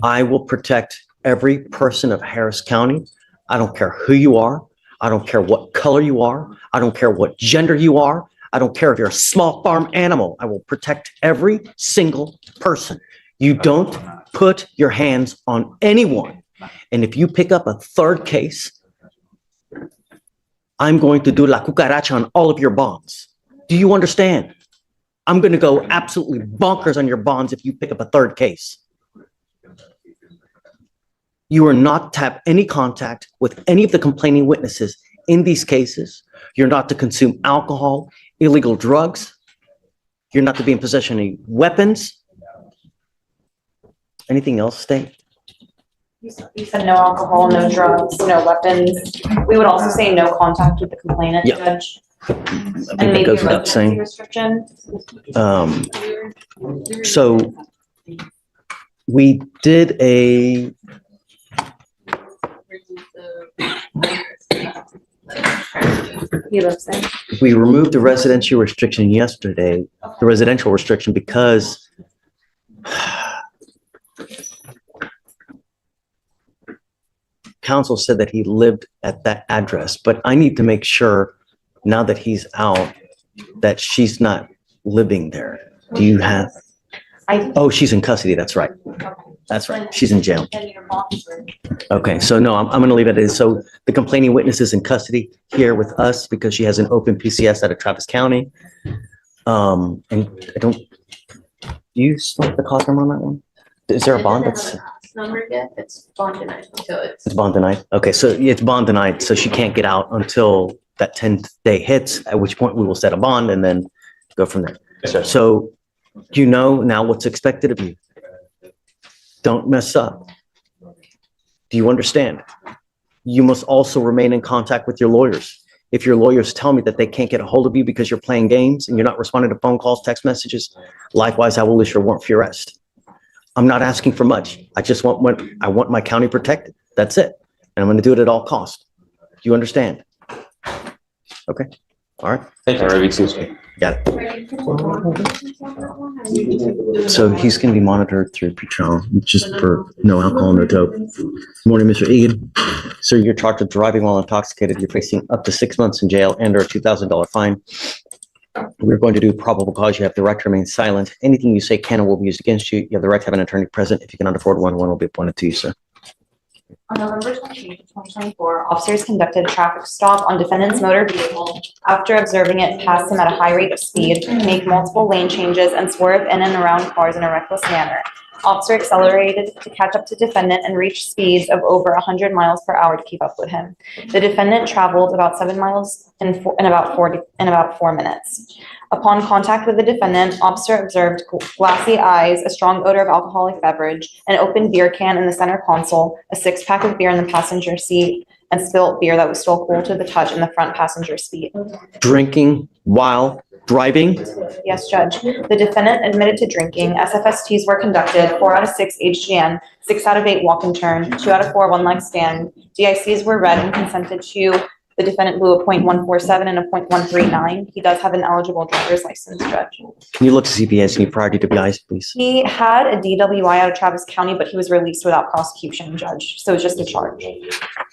I will protect every person of Harris County. I don't care who you are. I don't care what color you are. I don't care what gender you are. I don't care if you're a small farm animal. I will protect every single person. You don't put your hands on anyone. And if you pick up a third case, I'm going to do la cucaracha on all of your bonds. Do you understand? I'm going to go absolutely bonkers on your bonds if you pick up a third case. You are not to have any contact with any of the complaining witnesses in these cases. You're not to consume alcohol, illegal drugs. You're not to be in possession of any weapons. Anything else, State? You said no alcohol, no drugs, no weapons. We would also say no contact with the complainant, Yeah. Judge. I And think maybe that a goes without residency saying. restriction. So we did a, He lives there. we removed the residential restriction yesterday, the residential restriction, because council said that he lived at that address, but I need to make sure now that he's out that she's not living there. Do you have? Oh, she's in custody. That's right. That's right. She's in jail. And your bonds were. Okay, so no, I'm going to leave it as, so the complaining witness is in custody here with us because she has an open PCS out of Travis County. And I don't, do you still have the cost number on that one? Is there a bond that's? Number yet, it's bond denied, so It's bond denied? Okay, so it's bond denied, so she can't get out until that 10th day hits, at which point we will set a bond and then go from there. So you know now what's expected of you. Don't mess up. Do you understand? You must also remain in contact with your lawyers. If your lawyers tell me that they can't get a hold of you because you're playing games and you're not responding to phone calls, text messages, likewise, I will issue a warrant for your arrest. I'm not asking for much. I just want my county protected. That's it. And I'm going to do it at all costs. Do you understand? Okay. All right. Thank you. Got it. So he's going to be monitored through pretrial, just for no alcohol, no dope. Morning, Mr. Egan. Sir, you're charged with driving while intoxicated. You're facing up to 6 months in jail and or a $2,000 fine. We're going to do probable cause. You have the right to remain silent. Anything you say can or will be used against you. You have the right to have an attorney present. If you cannot afford one will be appointed to you, sir. On November 28, 2024, officers conducted a traffic stop on defendant's motor vehicle after observing it pass him at a high rate of speed, make multiple lane changes, and swerve in and around cars in a reckless manner. Officer accelerated to catch up to defendant and reached speeds of over 100 miles per hour to keep up with him. The defendant traveled about 7 miles in about 4 minutes. Upon contact with the defendant, officer observed glassy eyes, a strong odor of alcoholic beverage, an open beer can in the center console, a 6-pack of beer in the passenger seat, and spilt beer that was still cool to the touch in the front passenger seat. Drinking while Driving, Yes, Judge. The defendant admitted to drinking. SFSTs were conducted, 4 out of 6 HGN, 6 out of 8 walk and turn, 2 out of 4 one-leg stand. DICs were read and consented to. The defendant blew a .147 and a .139. He does have an eligible driver's license, Judge. can you look to see if he has any prior DWIs, please? He had a DWI out of Travis County, but he was released without prosecution, Judge. So it's just a charge.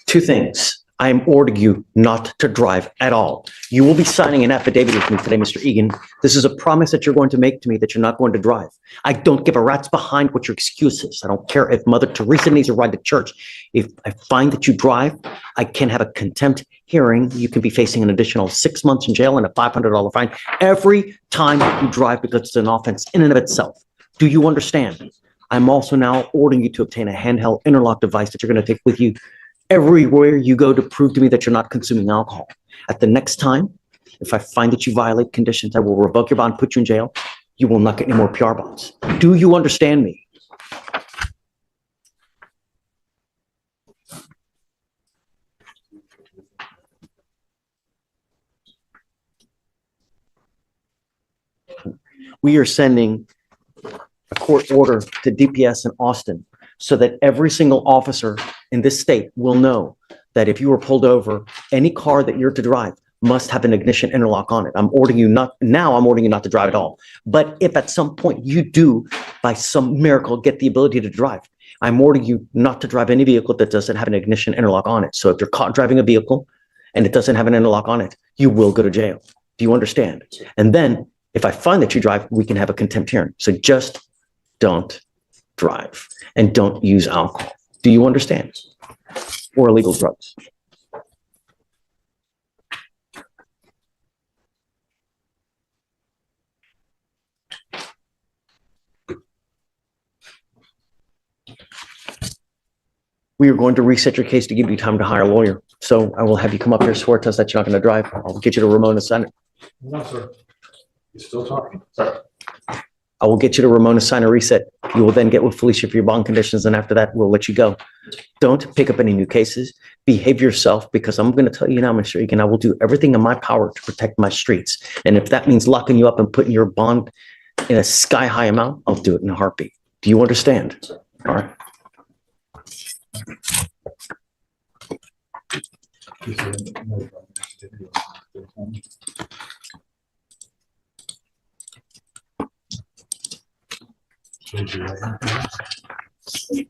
2 things. I am ordering you not to drive at all. You will be signing an affidavit with me today, Mr. Egan. This is a promise that you're going to make to me that you're not going to drive. I don't give a rat's behind what your excuse is. I don't care if Mother Teresa needs a ride to church. If I find that you drive, I can have a contempt hearing. You can be facing an additional 6 months in jail and a $500 fine every time you drive because it's an offense in and of itself. Do you understand? I'm also now ordering you to obtain a handheld interlock device that you're going to take with you everywhere you go to prove to me that you're not consuming alcohol. At the next time, if I find that you violate conditions, I will revoke your bond, put you in jail. You will not get any more PR bonds. Do you understand me? We are sending a court order to DPS in Austin so that every single officer in this state will know that if you were pulled over, any car that you're to drive must have an ignition interlock on it. I'm ordering you not to drive at all. But if at some point you do, by some miracle, get the ability to drive, I'm ordering you not to drive any vehicle that doesn't have an ignition interlock on it. So if you're caught driving a vehicle and it doesn't have an interlock on it, you will go to jail. Do you understand? And then if I find that you drive, we can have a contempt hearing. So just don't drive and don't use alcohol. Do you understand? Or illegal drugs. We are going to reset your case to give you time to hire a lawyer. So I will have you come up here, swear to us that you're not going to drive. I'll get you to Ramona sign it. No, sir. You're still talking. Sorry. I will get you to Ramona sign a reset. You will then get with Fleischer for your bond conditions, and after that, we'll let you go. Don't pick up any new cases. Behave yourself, because I'm going to tell you now, Mr. Egan, I will do everything in my power to protect my streets. And if that means locking you up and putting your bond in a sky-high amount, I'll do it in a heartbeat. Do you understand? All right.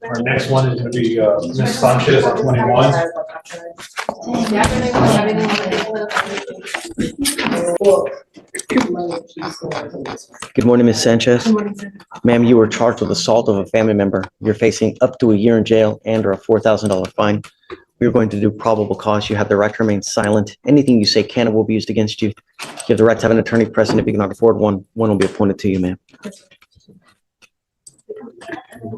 Our next one is going to be Ms. Sanchez on 21. Good morning, Ms. Sanchez. Ma'am, you were charged with assault of a family member. You're facing up to a year in jail and or a $4,000 fine. We're going to do probable cause. You have the right to remain silent. Anything you say can and will be used against you. You have the right to have an attorney present. If you cannot afford one, one will be appointed to you, ma'am.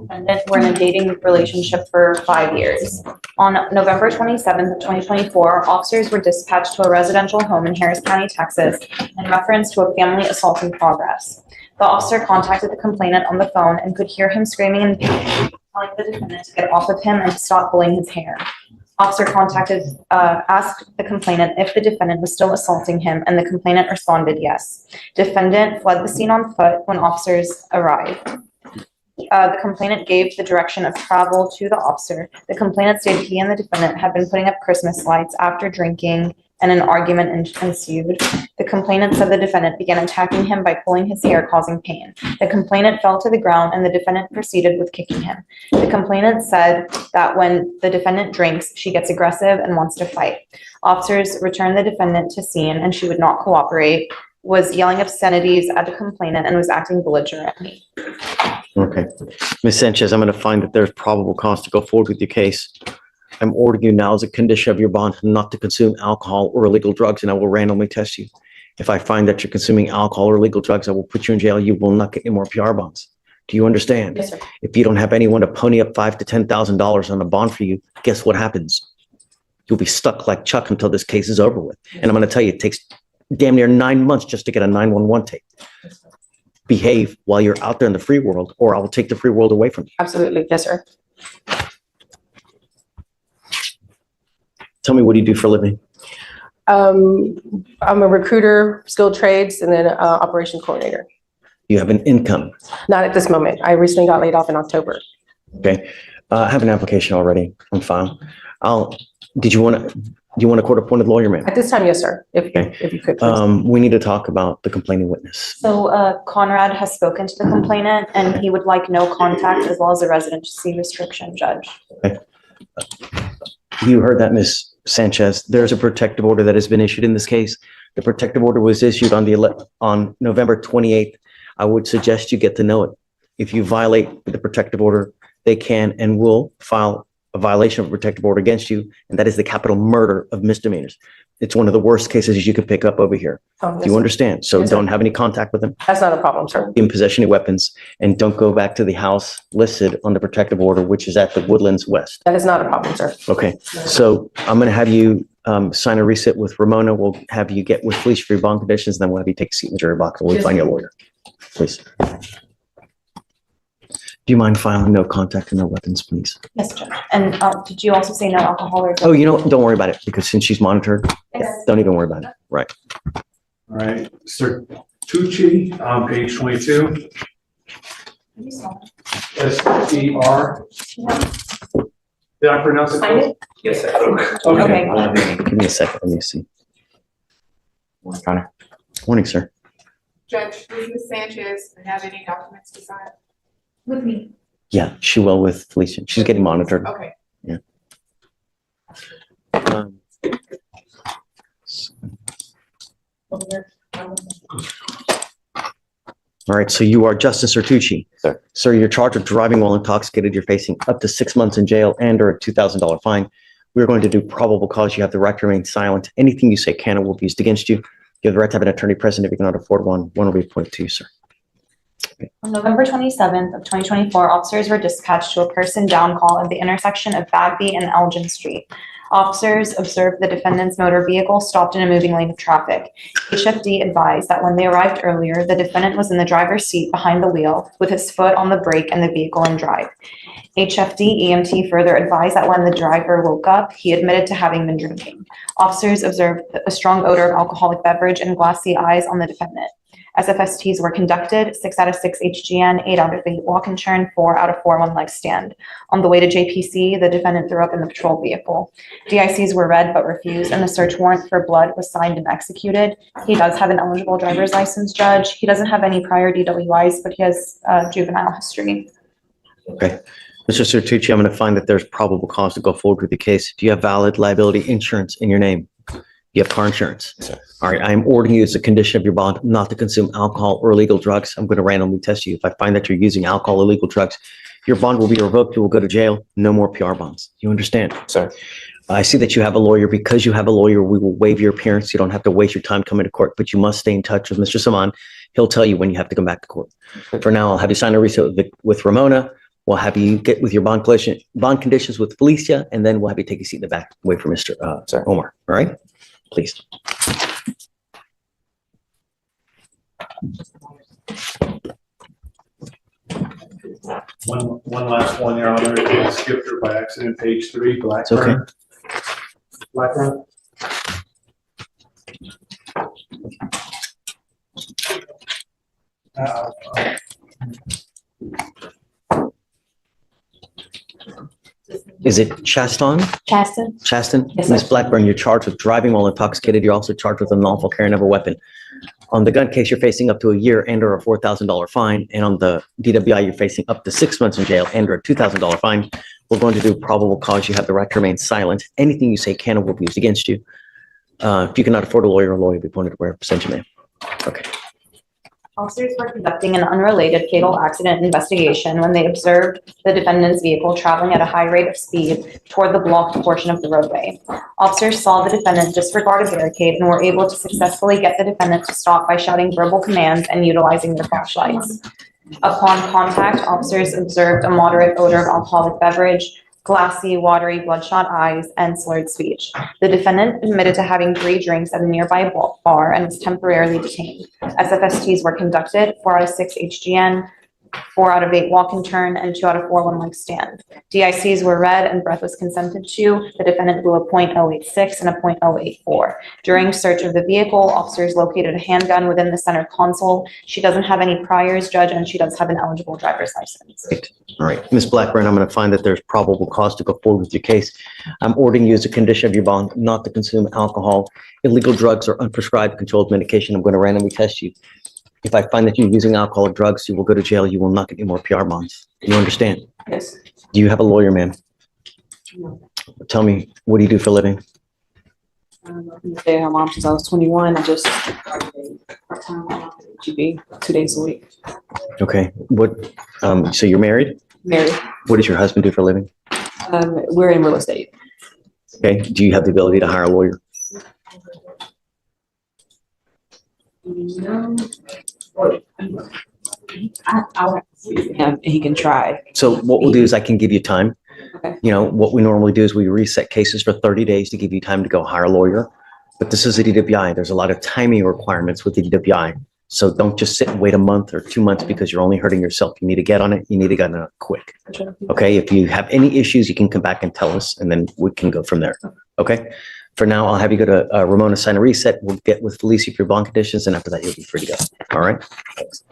Defendant were in a dating relationship for 5 years. On November 27th of 2024, officers were dispatched to a residential home in Harris County, Texas, in reference to a family assault in progress. The officer contacted the complainant on the phone and could hear him screaming in pain, telling the defendant to get off of him and to stop pulling his hair. Officer asked the complainant if the defendant was still assaulting him, and the complainant responded yes. Defendant fled the scene on foot when officers arrived. The complainant gave the direction of travel to the officer. The complainant stated he and the defendant had been putting up Christmas lights after drinking, and an argument ensued. The complainant said the defendant began attacking him by pulling his hair, causing pain. The complainant fell to the ground and the defendant proceeded with kicking him. The complainant said that when the defendant drinks, she gets aggressive and wants to fight. Officers returned the defendant to scene and she would not cooperate, was yelling obscenities at the complainant, and was acting belligerently. Okay. Ms. Sanchez, I'm going to find that there's probable cause to go forward with your case. I'm ordering you now as a condition of your bond not to consume alcohol or illegal drugs, and I will randomly test you. If I find that you're consuming alcohol or illegal drugs, I will put you in jail. You will not get any more PR bonds. Do you understand? Yes, sir. If you don't have anyone to pony up $5,000 to $10,000 on a bond for you, guess what happens? You'll be stuck like Chuck until this case is over with. And I'm going to tell you, it takes damn near 9 months just to get a 911 tape. Behave while you're out there in the free world, or I will take the free world away from you. Absolutely. Yes, sir. Tell me, what do you do for a living? I'm a recruiter, skilled trades, and then operations coordinator. You have an income. Not at this moment. I recently got laid off in October. Okay. I have an application already on file. Do you want a court-appointed lawyer, ma'am? At this time, yes, sir. If you could, please. We need to talk about the complaining witness. So Conrad has spoken to the complainant and he would like no contact as well as a residency restriction, Judge. Okay. You heard that, Ms. Sanchez. There's a protective order that has been issued in this case. The protective order was issued on November 28th. I would suggest you get to know it. If you violate the protective order, they can and will file a violation of a protective order against you, and that is the capital murder of misdemeanors. It's one of the worst cases you could pick up over here. Yes, Do you sir. understand? So Yes, sir. don't have any contact with them. That's not a problem, sir. In possession of weapons, and don't go back to the house listed on the protective order, which is at the Woodlands West. That is not a problem, sir. Okay, so I'm going to have you sign a receipt with Ramona. We'll have you get with Fleischer for your bond conditions, then we'll have you take a seat in the jury box while we find your lawyer. Please. Do you mind filing no contact and no weapons, please? Yes, Judge. And did you also say no alcohol or? Oh, you know, don't worry about it, because since she's monitored, Yes. don't even worry about it. Right. All right, Sertucci, on page 22. SER. Did I pronounce it? Find it? Yes. Okay. Give me a second. Let me see. Connor. Morning, sir. Judge, does Ms. Sanchez have any documents to sign? With me. Yeah, she will with Felicia. She's getting monitored. Okay. Yeah. All right, so you are Justin Sertucci. Sir. Sir, you're charged with driving while intoxicated. You're facing up to 6 months in jail and or a $2,000 fine. We're going to do probable cause. You have the right to remain silent. Anything you say can or will be used against you. You have the right to have an attorney present. If you cannot afford one will be appointed to you, sir. On November 27th of 2024, officers were dispatched to a person down call at the intersection of Bagby and Elgin Street. Officers observed the defendant's motor vehicle stopped in a moving lane of traffic. HFD advised that when they arrived earlier, the defendant was in the driver's seat behind the wheel with his foot on the brake and the vehicle in drive. HFD EMT further advised that when the driver woke up, he admitted to having been drinking. Officers observed a strong odor of alcoholic beverage and glassy eyes on the defendant. SFSTs were conducted, 6 out of 6 HGN, 8 out of 8 walk and churn, 4 out of 4 one-leg stand. On the way to JPC, the defendant threw up in the patrol vehicle. DICs were read but refused, and the search warrant for blood was signed and executed. He does have an eligible driver's license, Judge. He doesn't have any prior DWIs, but he has juvenile history. Okay. Mr. Sertucci, I'm going to find that there's probable cause to go forward with the case. Do you have valid liability insurance in your name? You have car insurance. Sir. All right. I am ordering you as a condition of your bond not to consume alcohol or illegal drugs. I'm going to randomly test you. If I find that you're using alcohol or illegal drugs, your bond will be revoked. You will go to jail. No more PR bonds. You understand? Sir. I see that you have a lawyer. Because you have a lawyer, we will waive your appearance. You don't have to waste your time coming to court, but you must stay in touch with Mr. Saman. He'll tell you when you have to come back to court. For now, I'll have you sign a receipt with Ramona. We'll have you get with your bond conditions with Felicia, and then we'll have you take a seat in the back. Wait for Mr. Omar. All right? Please. One last one, Your Honor. I skipped her by accident, page 3, Blackburn. okay. Blackburn. Is it Chaston? Chaston? Chaston? Yes, Ms. sir. Blackburn, you're charged with driving while intoxicated. You're also charged with unlawful carrying of a weapon. On the gun case, you're facing up to a year and or a $4,000 fine. And on the DWI, you're facing up to 6 months in jail and or a $2,000 fine. We're going to do probable cause. You have the right to remain silent. Anything you say can or will be used against you. If you cannot afford a lawyer will be appointed to represent you, ma'am. Okay. Officers were conducting an unrelated fatal accident investigation when they observed the defendant's vehicle traveling at a high rate of speed toward the blocked portion of the roadway. Officers saw the defendant disregard a barricade and were able to successfully get the defendant to stop by shouting verbal commands and utilizing their flashlights. Upon contact, officers observed a moderate odor of alcoholic beverage, glassy, watery, bloodshot eyes, and slurred speech. The defendant admitted to having 3 drinks at a nearby bar and was temporarily detained. SFSTs were conducted, 4 out of 6 HGN, 4 out of 8 walk and turn, and 2 out of 4 one-leg stand. DICs were read and breath was consented to. The defendant blew a .086 and a .084. During search of the vehicle, officers located a handgun within the center console. She doesn't have any priors, Judge, and she does have an eligible driver's license. All right, Ms. Blackburn, I'm going to find that there's probable cause to go forward with your case. I'm ordering you as a condition of your bond not to consume alcohol, illegal drugs, or unprescribed controlled medication. I'm going to randomly test you. If I find that you're using alcohol or drugs, you will go to jail. You will not get any more PR bonds. You understand? Yes. Do you have a lawyer, ma'am? No. Tell me, what do you do for a living? I've been stay at home mom since I was 21. I just started a part-time job at GB 2 days a week. Okay, what, so you're married? Married. What does your husband do for a living? We're in real estate. Okay, do you have the ability to hire a lawyer? No. I'll have to see him. He can try. So what we'll do is I can give you time. Okay. You know, what we normally do is we reset cases for 30 days to give you time to go hire a lawyer. But this is a DWI. There's a lot of timing requirements with the DWI. So don't just sit and wait a month or 2 months because you're only hurting yourself. You need to get on it. You need to get on it quick. Okay. If you have any issues, you can come back and tell us, and then we can go from there. Okay. For now, I'll have you go to Ramona, sign a reset. We'll get with Felicia for your bond conditions, and after that, you'll be free to go. All right. Thanks.